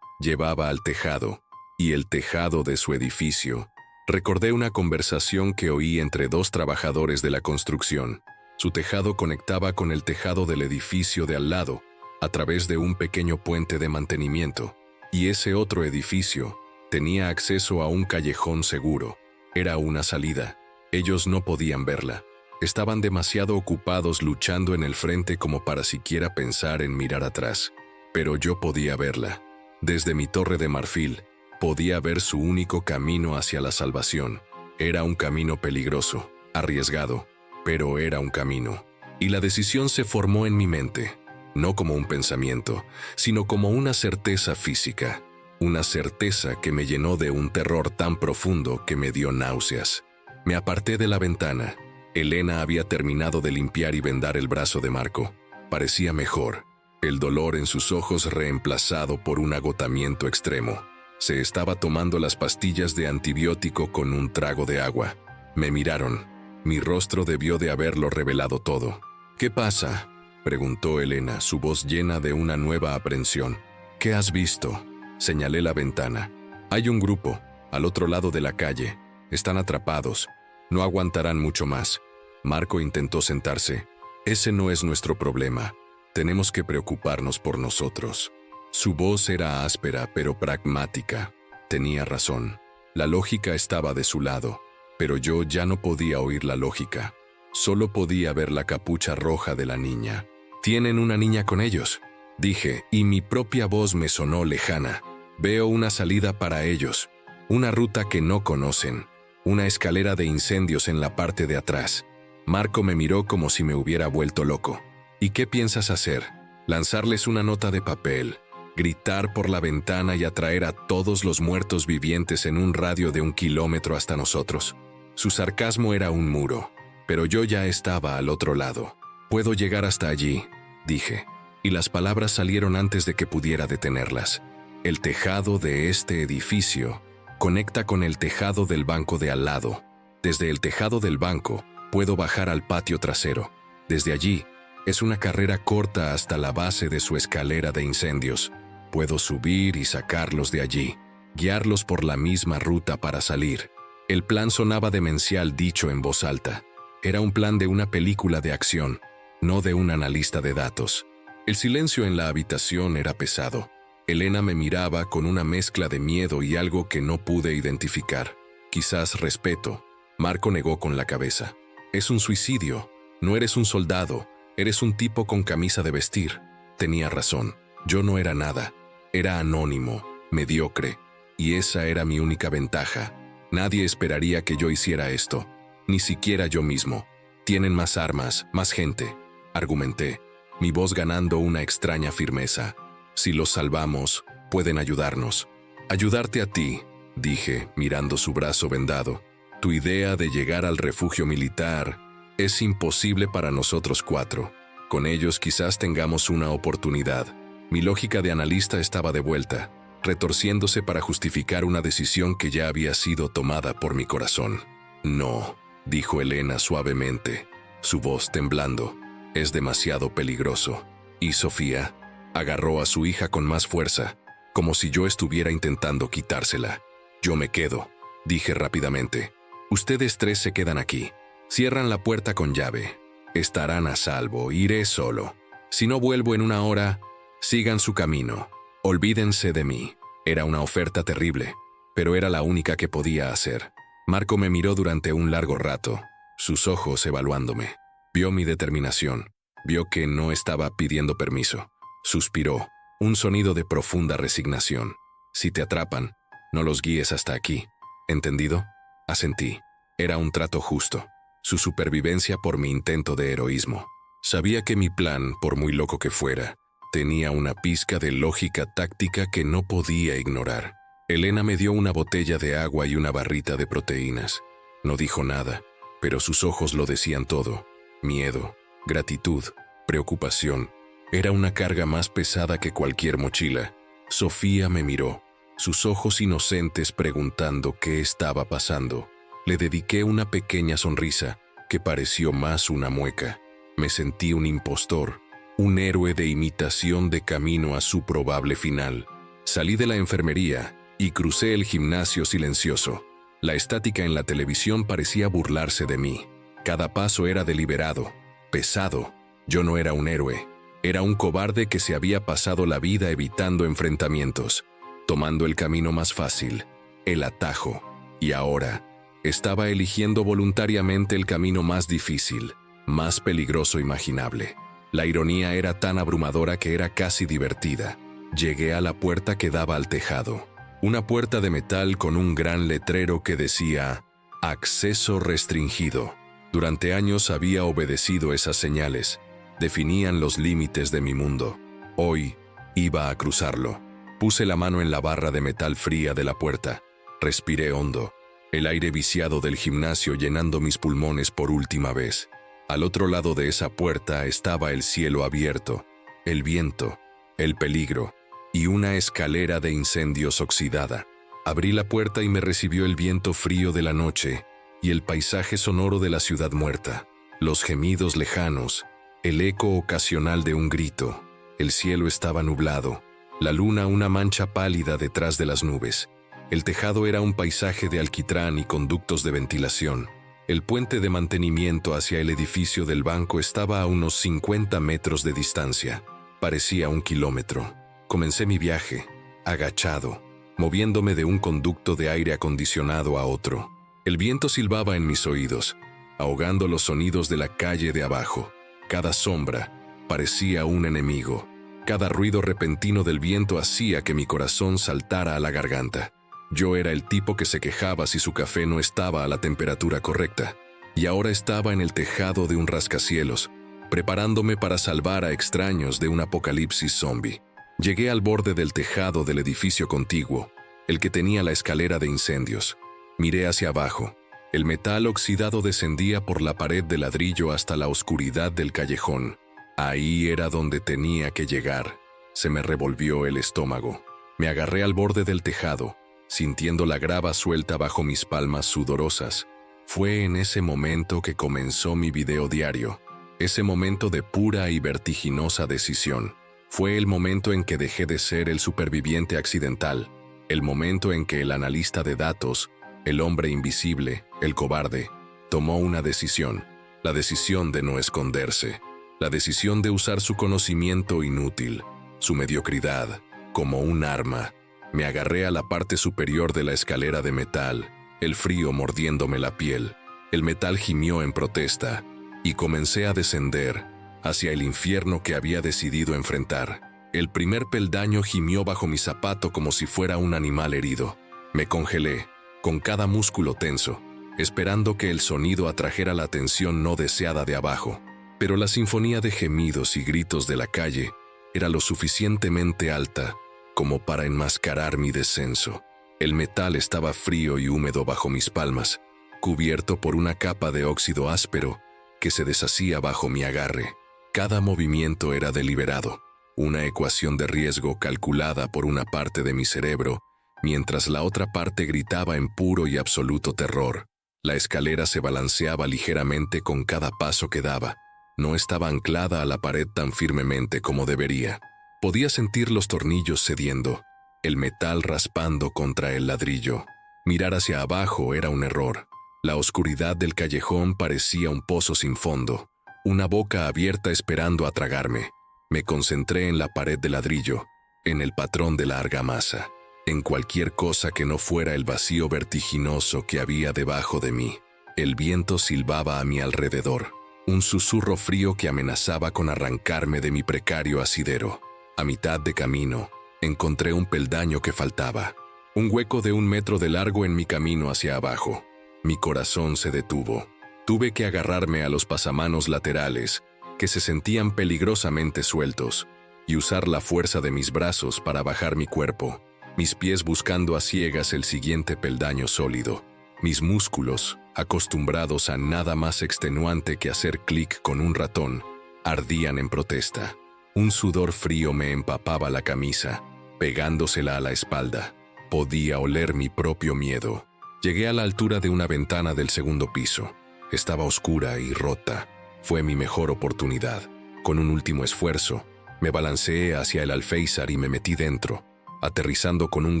Speaker 1: Llevaba al tejado, y el tejado de su edificio. Recordé una conversación que oí entre dos trabajadores de la construcción. Su tejado conectaba con el tejado del edificio de al lado, a través de un pequeño puente de mantenimiento, y ese otro edificio tenía acceso a un callejón seguro. Era una salida. Ellos no podían verla. Estaban demasiado ocupados luchando en el frente como para siquiera pensar en mirar atrás. Pero yo podía verla. Desde mi torre de marfil, podía ver su único camino hacia la salvación. Era un camino peligroso, arriesgado, pero era un camino. Y la decisión se formó en mi mente, no como un pensamiento, sino como una certeza física. Una certeza que me llenó de un terror tan profundo que me dio náuseas. Me aparté de la ventana. Elena había terminado de limpiar y vendar el brazo de Marco. Parecía mejor. El dolor en sus ojos reemplazado por un agotamiento extremo. Se estaba tomando las pastillas de antibiótico con un trago de agua. Me miraron. Mi rostro debió de haberlo revelado todo. «¿Qué pasa?», preguntó Elena, su voz llena de una nueva aprensión. «¿Qué has visto?». Señalé la ventana. «Hay un grupo, al otro lado de la calle. Están atrapados. No aguantarán mucho más». Marco intentó sentarse. «Ese no es nuestro problema. Tenemos que preocuparnos por nosotros». Su voz era áspera pero pragmática. Tenía razón. La lógica estaba de su lado, pero yo ya no podía oír la lógica. Solo podía ver la capucha roja de la niña. «¿Tienen una niña con ellos?», dije, y mi propia voz me sonó lejana. «Veo una salida para ellos, una ruta que no conocen, una escalera de incendios en la parte de atrás». Marco me miró como si me hubiera vuelto loco. «¿Y qué piensas hacer? ¿Lanzarles una nota de papel? ¿Gritar por la ventana y atraer a todos los muertos vivientes en un radio de 1 kilómetro hasta nosotros?» Su sarcasmo era un muro, pero yo ya estaba al otro lado. «Puedo llegar hasta allí», dije, y las palabras salieron antes de que pudiera detenerlas. «El tejado de este edificio conecta con el tejado del banco de al lado. Desde el tejado del banco puedo bajar al patio trasero. Desde allí es una carrera corta hasta la base de su escalera de incendios. Puedo subir y sacarlos de allí, guiarlos por la misma ruta para salir». El plan sonaba demencial dicho en voz alta. Era un plan de una película de acción, no de un analista de datos. El silencio en la habitación era pesado. Elena me miraba con una mezcla de miedo y algo que no pude identificar. Quizás respeto. Marco negó con la cabeza. «Es un suicidio. No eres un soldado. Eres un tipo con camisa de vestir». Tenía razón. Yo no era nada. Era anónimo, mediocre. Y esa era mi única ventaja. Nadie esperaría que yo hiciera esto. Ni siquiera yo mismo. «Tienen más armas, más gente», argumenté, mi voz ganando una extraña firmeza. «Si los salvamos, pueden ayudarnos». «Ayudarte a ti», dije, mirando su brazo vendado. «Tu idea de llegar al refugio militar es imposible para nosotros 4. Con ellos quizás tengamos una oportunidad». Mi lógica de analista estaba de vuelta, retorciéndose para justificar una decisión que ya había sido tomada por mi corazón. «No», dijo Elena suavemente, su voz temblando. «Es demasiado peligroso». Y Sofía agarró a su hija con más fuerza, como si yo estuviera intentando quitársela. «Yo me quedo», dije rápidamente. «Ustedes 3 se quedan aquí. Cierran la puerta con llave. Estarán a salvo, iré solo. Si no vuelvo en 1 hora, sigan su camino. Olvídense de mí». Era una oferta terrible, pero era la única que podía hacer. Marco me miró durante un largo rato, sus ojos evaluándome. Vio mi determinación, vio que no estaba pidiendo permiso. Suspiró, un sonido de profunda resignación. «Si te atrapan, no los guíes hasta aquí. ¿Entendido?». Asentí. Era un trato justo. Su supervivencia por mi intento de heroísmo. Sabía que mi plan, por muy loco que fuera, tenía una pizca de lógica táctica que no podía ignorar. Elena me dio una botella de agua y una barrita de proteínas. No dijo nada, pero sus ojos lo decían todo. Miedo, gratitud, preocupación. Era una carga más pesada que cualquier mochila. Sofía me miró, sus ojos inocentes preguntando qué estaba pasando. Le dediqué una pequeña sonrisa, que pareció más una mueca. Me sentí un impostor, un héroe de imitación de camino a su probable final. Salí de la enfermería y crucé el gimnasio silencioso. La estática en la televisión parecía burlarse de mí. Cada paso era deliberado, pesado. Yo no era un héroe. Era un cobarde que se había pasado la vida evitando enfrentamientos, tomando el camino más fácil, el atajo. Y ahora, estaba eligiendo voluntariamente el camino más difícil, más peligroso imaginable. La ironía era tan abrumadora que era casi divertida. Llegué a la puerta que daba al tejado. Una puerta de metal con un gran letrero que decía «Acceso restringido». Durante años había obedecido esas señales. Definían los límites de mi mundo. Hoy iba a cruzarlo. Puse la mano en la barra de metal fría de la puerta. Respiré hondo. El aire viciado del gimnasio llenando mis pulmones por última vez. Al otro lado de esa puerta estaba el cielo abierto, el viento, el peligro y una escalera de incendios oxidada. Abrí la puerta y me recibió el viento frío de la noche y el paisaje sonoro de la ciudad muerta. Los gemidos lejanos, el eco ocasional de un grito. El cielo estaba nublado, la luna una mancha pálida detrás de las nubes. El tejado era un paisaje de alquitrán y conductos de ventilación. El puente de mantenimiento hacia el edificio del banco estaba a unos 50 metros de distancia. Parecía 1 kilómetro. Comencé mi viaje, agachado, moviéndome de un conducto de aire acondicionado a otro. El viento silbaba en mis oídos, ahogando los sonidos de la calle de abajo. Cada sombra parecía un enemigo. Cada ruido repentino del viento hacía que mi corazón saltara a la garganta. Yo era el tipo que se quejaba si su café no estaba a la temperatura correcta, y ahora estaba en el tejado de un rascacielos, preparándome para salvar a extraños de un apocalipsis zombie. Llegué al borde del tejado del edificio contiguo, el que tenía la escalera de incendios. Miré hacia abajo. El metal oxidado descendía por la pared de ladrillo hasta la oscuridad del callejón. Ahí era donde tenía que llegar. Se me revolvió el estómago. Me agarré al borde del tejado, sintiendo la grava suelta bajo mis palmas sudorosas. Fue en ese momento que comenzó mi video diario, ese momento de pura y vertiginosa decisión. Fue el momento en que dejé de ser el superviviente accidental, el momento en que el analista de datos, el hombre invisible, el cobarde, tomó una decisión, la decisión de no esconderse, la decisión de usar su conocimiento inútil, su mediocridad, como un arma. Me agarré a la parte superior de la escalera de metal, el frío mordiéndome la piel. El metal gimió en protesta, y comencé a descender hacia el infierno que había decidido enfrentar. El primer peldaño gimió bajo mi zapato como si fuera un animal herido. Me congelé, con cada músculo tenso, esperando que el sonido atrajera la atención no deseada de abajo. Pero la sinfonía de gemidos y gritos de la calle era lo suficientemente alta como para enmascarar mi descenso. El metal estaba frío y húmedo bajo mis palmas, cubierto por una capa de óxido áspero que se deshacía bajo mi agarre. Cada movimiento era deliberado, una ecuación de riesgo calculada por una parte de mi cerebro, mientras la otra parte gritaba en puro y absoluto terror. La escalera se balanceaba ligeramente con cada paso que daba. No estaba anclada a la pared tan firmemente como debería. Podía sentir los tornillos cediendo, el metal raspando contra el ladrillo. Mirar hacia abajo era un error. La oscuridad del callejón parecía un pozo sin fondo, una boca abierta esperando a tragarme. Me concentré en la pared de ladrillo, en el patrón de la argamasa, en cualquier cosa que no fuera el vacío vertiginoso que había debajo de mí. El viento silbaba a mi alrededor, un susurro frío que amenazaba con arrancarme de mi precario asidero. A mitad de camino, encontré un peldaño que faltaba, un hueco de 1 metro de largo en mi camino hacia abajo. Mi corazón se detuvo. Tuve que agarrarme a los pasamanos laterales, que se sentían peligrosamente sueltos, y usar la fuerza de mis brazos para bajar mi cuerpo, mis pies buscando a ciegas el siguiente peldaño sólido. Mis músculos, acostumbrados a nada más extenuante que hacer clic con un ratón, ardían en protesta. Un sudor frío me empapaba la camisa, pegándosela a la espalda. Podía oler mi propio miedo. Llegué a la altura de una ventana del segundo piso. Estaba oscura y rota. Fue mi mejor oportunidad. Con un último esfuerzo, me balanceé hacia el alféizar y me metí dentro, aterrizando con un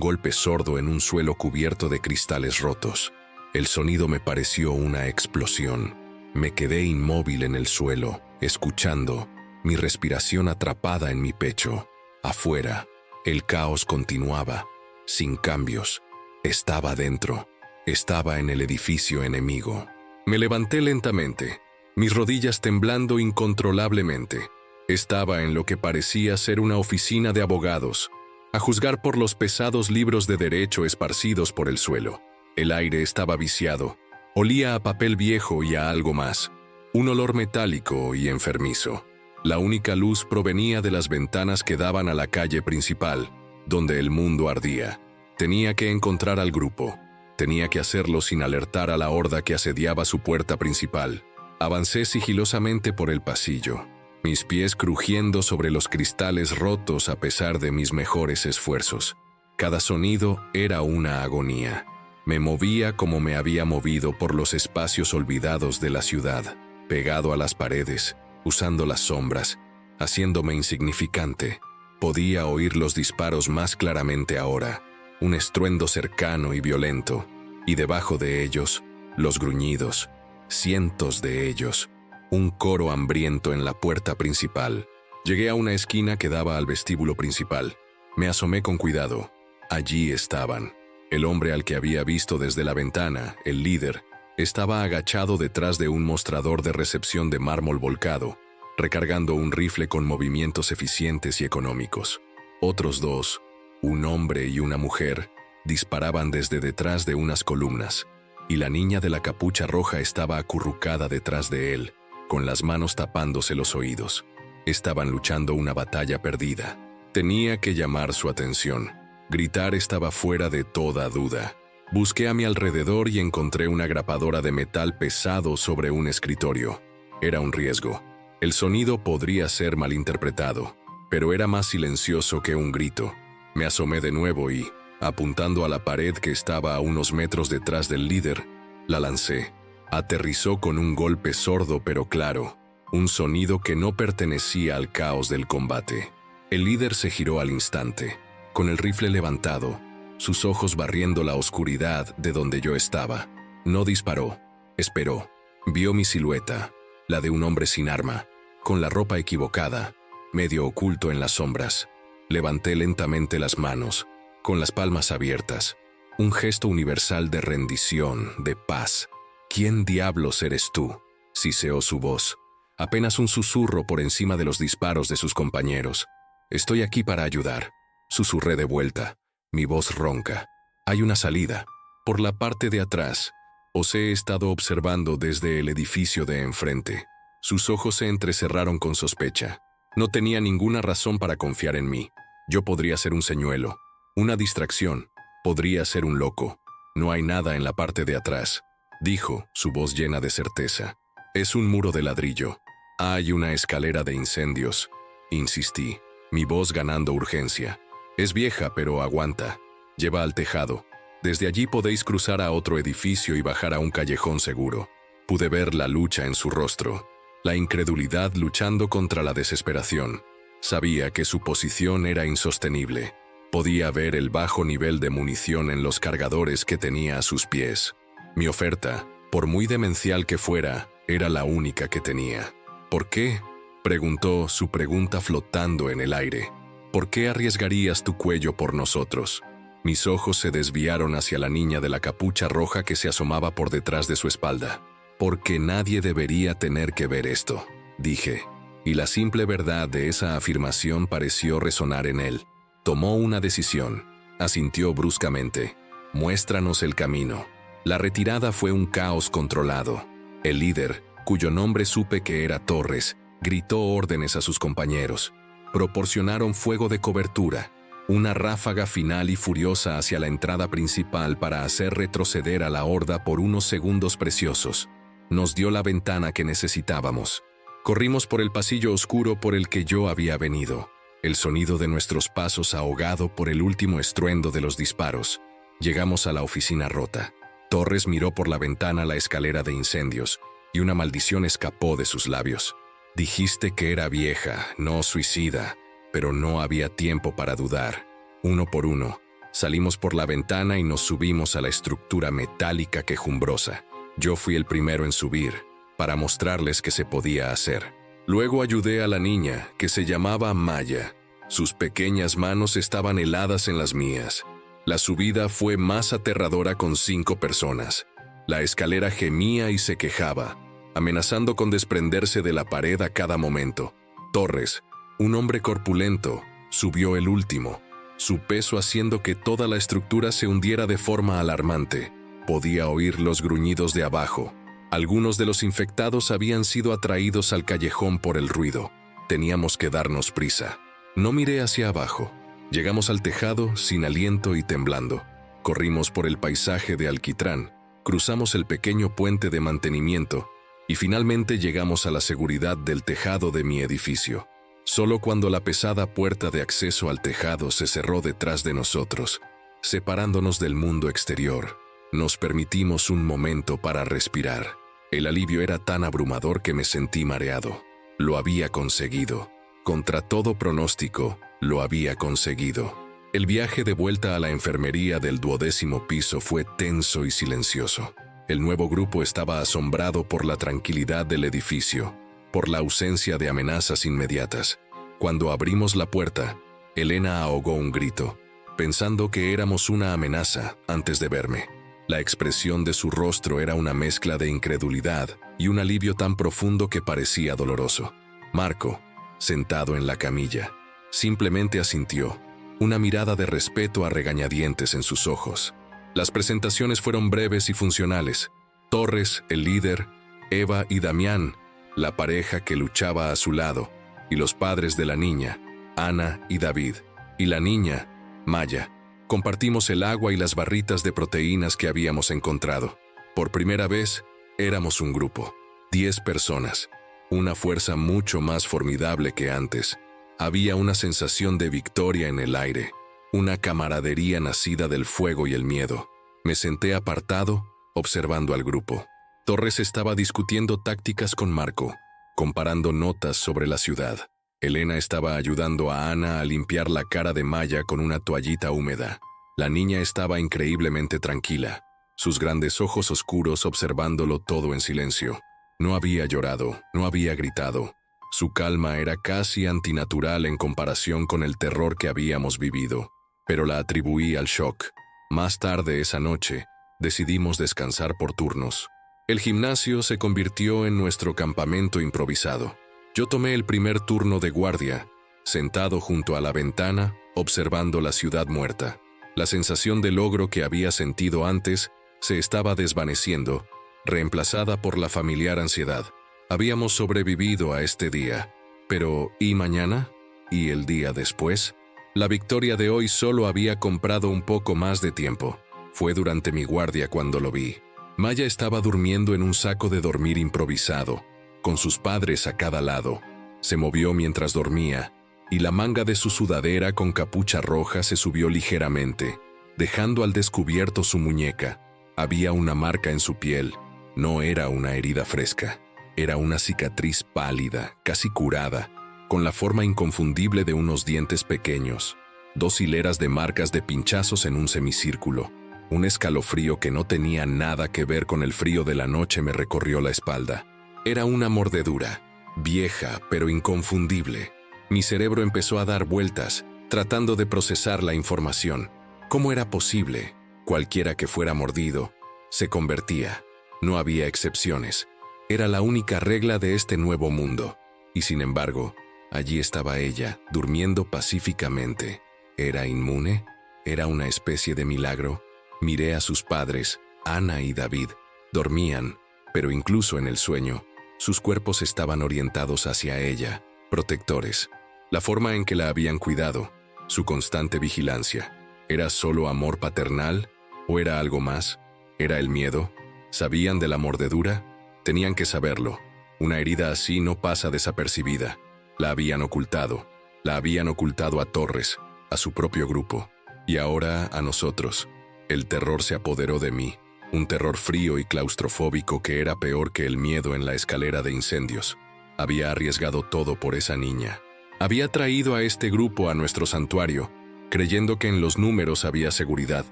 Speaker 1: golpe sordo en un suelo cubierto de cristales rotos. El sonido me pareció una explosión. Me quedé inmóvil en el suelo, escuchando, mi respiración atrapada en mi pecho. Afuera, el caos continuaba, sin cambios. Estaba dentro. Estaba en el edificio enemigo. Me levanté lentamente, mis rodillas temblando incontrolablemente. Estaba en lo que parecía ser una oficina de abogados, a juzgar por los pesados libros de derecho esparcidos por el suelo. El aire estaba viciado, olía a papel viejo y a algo más, un olor metálico y enfermizo. La única luz provenía de las ventanas que daban a la calle principal, donde el mundo ardía. Tenía que encontrar al grupo. Tenía que hacerlo sin alertar a la horda que asediaba su puerta principal. Avancé sigilosamente por el pasillo, mis pies crujiendo sobre los cristales rotos a pesar de mis mejores esfuerzos. Cada sonido era una agonía. Me movía como me había movido por los espacios olvidados de la ciudad, pegado a las paredes, usando las sombras, haciéndome insignificante. Podía oír los disparos más claramente ahora, un estruendo cercano y violento, y debajo de ellos, los gruñidos, cientos de ellos, un coro hambriento en la puerta principal. Llegué a una esquina que daba al vestíbulo principal. Me asomé con cuidado. Allí estaban. El hombre al que había visto desde la ventana, el líder, estaba agachado detrás de un mostrador de recepción de mármol volcado, recargando un rifle con movimientos eficientes y económicos. Otros dos, un hombre y una mujer, disparaban desde detrás de unas columnas, y la niña de la capucha roja estaba acurrucada detrás de él, con las manos tapándose los oídos. Estaban luchando una batalla perdida. Tenía que llamar su atención. Gritar estaba fuera de toda duda. Busqué a mi alrededor y encontré una grapadora de metal pesado sobre un escritorio. Era un riesgo. El sonido podría ser malinterpretado, pero era más silencioso que un grito. Me asomé de nuevo y, apuntando a la pared que estaba a unos metros detrás del líder, la lancé. Aterrizó con un golpe sordo pero claro, un sonido que no pertenecía al caos del combate. El líder se giró al instante, con el rifle levantado, sus ojos barriendo la oscuridad de donde yo estaba. No disparó, esperó. Vio mi silueta, la de un hombre sin arma, con la ropa equivocada, medio oculto en las sombras. Levanté lentamente las manos, con las palmas abiertas, un gesto universal de rendición, de paz. ¿Quién diablos eres tú?, siseó su voz, apenas un susurro por encima de los disparos de sus compañeros. Estoy aquí para ayudar, susurré de vuelta, mi voz ronca. Hay una salida, por la parte de atrás. Os he estado observando desde el edificio de enfrente. Sus ojos se entrecerraron con sospecha. No tenía ninguna razón para confiar en mí. Yo podría ser un señuelo, una distracción, podría ser un loco. No hay nada en la parte de atrás, dijo, su voz llena de certeza. Es un muro de ladrillo. Hay una escalera de incendios, insistí, mi voz ganando urgencia. Es vieja, pero aguanta. Lleva al tejado. Desde allí podéis cruzar a otro edificio y bajar a un callejón seguro. Pude ver la lucha en su rostro, la incredulidad luchando contra la desesperación. Sabía que su posición era insostenible. Podía ver el bajo nivel de munición en los cargadores que tenía a sus pies. Mi oferta, por muy demencial que fuera, era la única que tenía. ¿Por qué?, preguntó, su pregunta flotando en el aire. ¿Por qué arriesgarías tu cuello por nosotros? Mis ojos se desviaron hacia la niña de la capucha roja que se asomaba por detrás de su espalda. Porque nadie debería tener que ver esto, dije. Y la simple verdad de esa afirmación pareció resonar en él. Tomó una decisión. Asintió bruscamente. Muéstranos el camino. La retirada fue un caos controlado. El líder, cuyo nombre supe que era Torres, gritó órdenes a sus compañeros. Proporcionaron fuego de cobertura, una ráfaga final y furiosa hacia la entrada principal para hacer retroceder a la horda por unos segundos preciosos. Nos dio la ventana que necesitábamos. Corrimos por el pasillo oscuro por el que yo había venido, el sonido de nuestros pasos ahogado por el último estruendo de los disparos. Llegamos a la oficina rota. Torres miró por la ventana la escalera de incendios y una maldición escapó de sus labios. Dijiste que era vieja, no suicida, pero no había tiempo para dudar. Uno por uno, salimos por la ventana y nos subimos a la estructura metálica quejumbrosa. Yo fui el primero en subir, para mostrarles que se podía hacer. Luego ayudé a la niña, que se llamaba Maya. Sus pequeñas manos estaban heladas en las mías. La subida fue más aterradora con 5 personas. La escalera gemía y se quejaba, amenazando con desprenderse de la pared a cada momento. Torres, un hombre corpulento, subió el último, su peso haciendo que toda la estructura se hundiera de forma alarmante. Podía oír los gruñidos de abajo. Algunos de los infectados habían sido atraídos al callejón por el ruido. Teníamos que darnos prisa. No miré hacia abajo. Llegamos al tejado sin aliento y temblando. Corrimos por el paisaje de alquitrán, cruzamos el pequeño puente de mantenimiento y finalmente llegamos a la seguridad del tejado de mi edificio. Solo cuando la pesada puerta de acceso al tejado se cerró detrás de nosotros, separándonos del mundo exterior, nos permitimos un momento para respirar. El alivio era tan abrumador que me sentí mareado. Lo había conseguido. Contra todo pronóstico, lo había conseguido. El viaje de vuelta a la enfermería del 12º piso fue tenso y silencioso. El nuevo grupo estaba asombrado por la tranquilidad del edificio, por la ausencia de amenazas inmediatas. Cuando abrimos la puerta, Elena ahogó un grito, pensando que éramos una amenaza antes de verme. La expresión de su rostro era una mezcla de incredulidad y un alivio tan profundo que parecía doloroso. Marco, sentado en la camilla, simplemente asintió, una mirada de respeto a regañadientes en sus ojos. Las presentaciones fueron breves y funcionales. Torres, el líder, Eva y Damián, la pareja que luchaba a su lado, y los padres de la niña, Ana y David, y la niña, Maya. Compartimos el agua y las barritas de proteínas que habíamos encontrado. Por primera vez, éramos un grupo, 10 personas, una fuerza mucho más formidable que antes. Había una sensación de victoria en el aire, una camaradería nacida del fuego y el miedo. Me senté apartado, observando al grupo. Torres estaba discutiendo tácticas con Marco, comparando notas sobre la ciudad. Elena estaba ayudando a Ana a limpiar la cara de Maya con una toallita húmeda. La niña estaba increíblemente tranquila, sus grandes ojos oscuros observándolo todo en silencio. No había llorado, no había gritado. Su calma era casi antinatural en comparación con el terror que habíamos vivido, pero la atribuí al shock. Más tarde esa noche, decidimos descansar por turnos. El gimnasio se convirtió en nuestro campamento improvisado. Yo tomé el primer turno de guardia, sentado junto a la ventana, observando la ciudad muerta. La sensación de logro que había sentido antes se estaba desvaneciendo, reemplazada por la familiar ansiedad. Habíamos sobrevivido a este día, pero ¿y mañana? ¿Y el día después? La victoria de hoy solo había comprado un poco más de tiempo. Fue durante mi guardia cuando lo vi. Maya estaba durmiendo en un saco de dormir improvisado, con sus padres a cada lado. Se movió mientras dormía, y la manga de su sudadera con capucha roja se subió ligeramente, dejando al descubierto su muñeca. Había una marca en su piel. No era una herida fresca. Era una cicatriz pálida, casi curada, con la forma inconfundible de unos dientes pequeños. 2 hileras de marcas de pinchazos en un semicírculo. Un escalofrío que no tenía nada que ver con el frío de la noche me recorrió la espalda. Era una mordedura, vieja pero inconfundible. Mi cerebro empezó a dar vueltas, tratando de procesar la información. ¿Cómo era posible? Cualquiera que fuera mordido, se convertía. No había excepciones. Era la única regla de este nuevo mundo. Y sin embargo, allí estaba ella, durmiendo pacíficamente. ¿Era inmune? ¿Era una especie de milagro? Miré a sus padres, Ana y David. Dormían, pero incluso en el sueño, sus cuerpos estaban orientados hacia ella, protectores. La forma en que la habían cuidado, su constante vigilancia. ¿Era solo amor paternal? ¿O era algo más? ¿Era el miedo? ¿Sabían de la mordedura? Tenían que saberlo. Una herida así no pasa desapercibida. La habían ocultado. La habían ocultado a Torres, a su propio grupo. Y ahora a nosotros. El terror se apoderó de mí. Un terror frío y claustrofóbico que era peor que el miedo en la escalera de incendios. Había arriesgado todo por esa niña. Había traído a este grupo a nuestro santuario, creyendo que en los números había seguridad.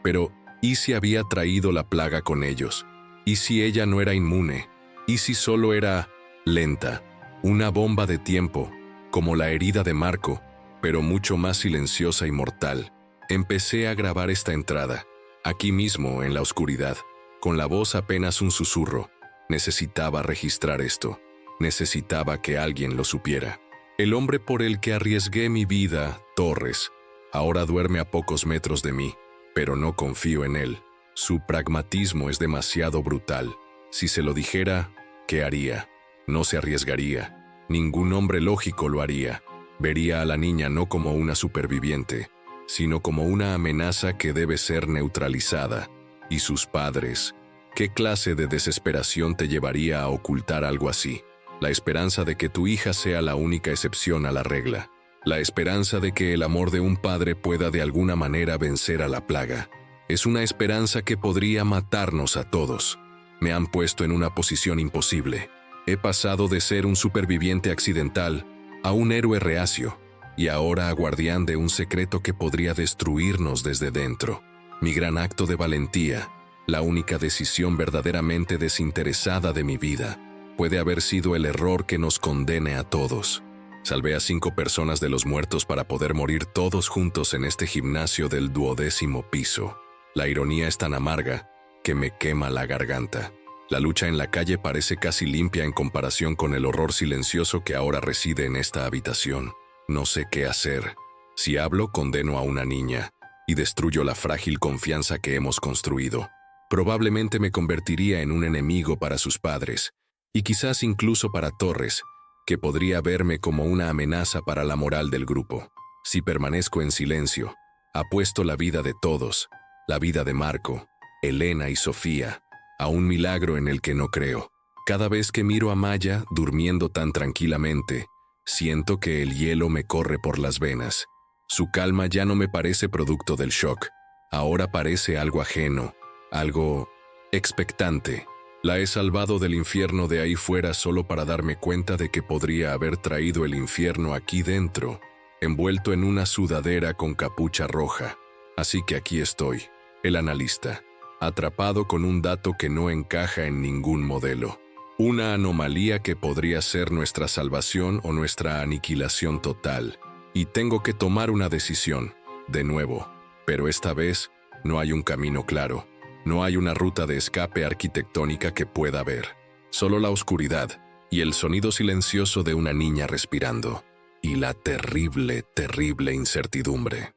Speaker 1: Pero, ¿y si había traído la plaga con ellos? ¿Y si ella no era inmune? ¿Y si solo era lenta? Una bomba de tiempo, como la herida de Marco, pero mucho más silenciosa y mortal. Empecé a grabar esta entrada, aquí mismo, en la oscuridad, con la voz apenas un susurro. Necesitaba registrar esto. Necesitaba que alguien lo supiera. El hombre por el que arriesgué mi vida, Torres, ahora duerme a pocos metros de mí, pero no confío en él. Su pragmatismo es demasiado brutal. Si se lo dijera, ¿qué haría? No se arriesgaría. Ningún hombre lógico lo haría. Vería a la niña no como una superviviente, sino como una amenaza que debe ser neutralizada. ¿Y sus padres? ¿Qué clase de desesperación te llevaría a ocultar algo así? La esperanza de que tu hija sea la única excepción a la regla. La esperanza de que el amor de un padre pueda de alguna manera vencer a la plaga. Es una esperanza que podría matarnos a todos. Me han puesto en una posición imposible. He pasado de ser un superviviente accidental a un héroe reacio, y ahora a guardián de un secreto que podría destruirnos desde dentro. Mi gran acto de valentía, la única decisión verdaderamente desinteresada de mi vida, puede haber sido el error que nos condene a todos. Salvé a 5 personas de los muertos para poder morir todos juntos en este gimnasio del 12º piso. La ironía es tan amarga que me quema la garganta. La lucha en la calle parece casi limpia en comparación con el horror silencioso que ahora reside en esta habitación. No sé qué hacer. Si hablo, condeno a una niña y destruyo la frágil confianza que hemos construido. Probablemente me convertiría en un enemigo para sus padres, y quizás incluso para Torres, que podría verme como una amenaza para la moral del grupo. Si permanezco en silencio, apuesto la vida de todos, la vida de Marco, Elena y Sofía, a un milagro en el que no creo. Cada vez que miro a Maya, durmiendo tan tranquilamente, siento que el hielo me corre por las venas. Su calma ya no me parece producto del shock, ahora parece algo ajeno, algo expectante. La he salvado del infierno de ahí fuera solo para darme cuenta de que podría haber traído el infierno aquí dentro, envuelto en una sudadera con capucha roja. Así que aquí estoy, el analista, atrapado con un dato que no encaja en ningún modelo. Una anomalía que podría ser nuestra salvación o nuestra aniquilación total. Y tengo que tomar una decisión, de nuevo. Pero esta vez no hay un camino claro. No hay una ruta de escape arquitectónica que pueda ver. Solo la oscuridad y el sonido silencioso de una niña respirando. Y la terrible, terrible incertidumbre.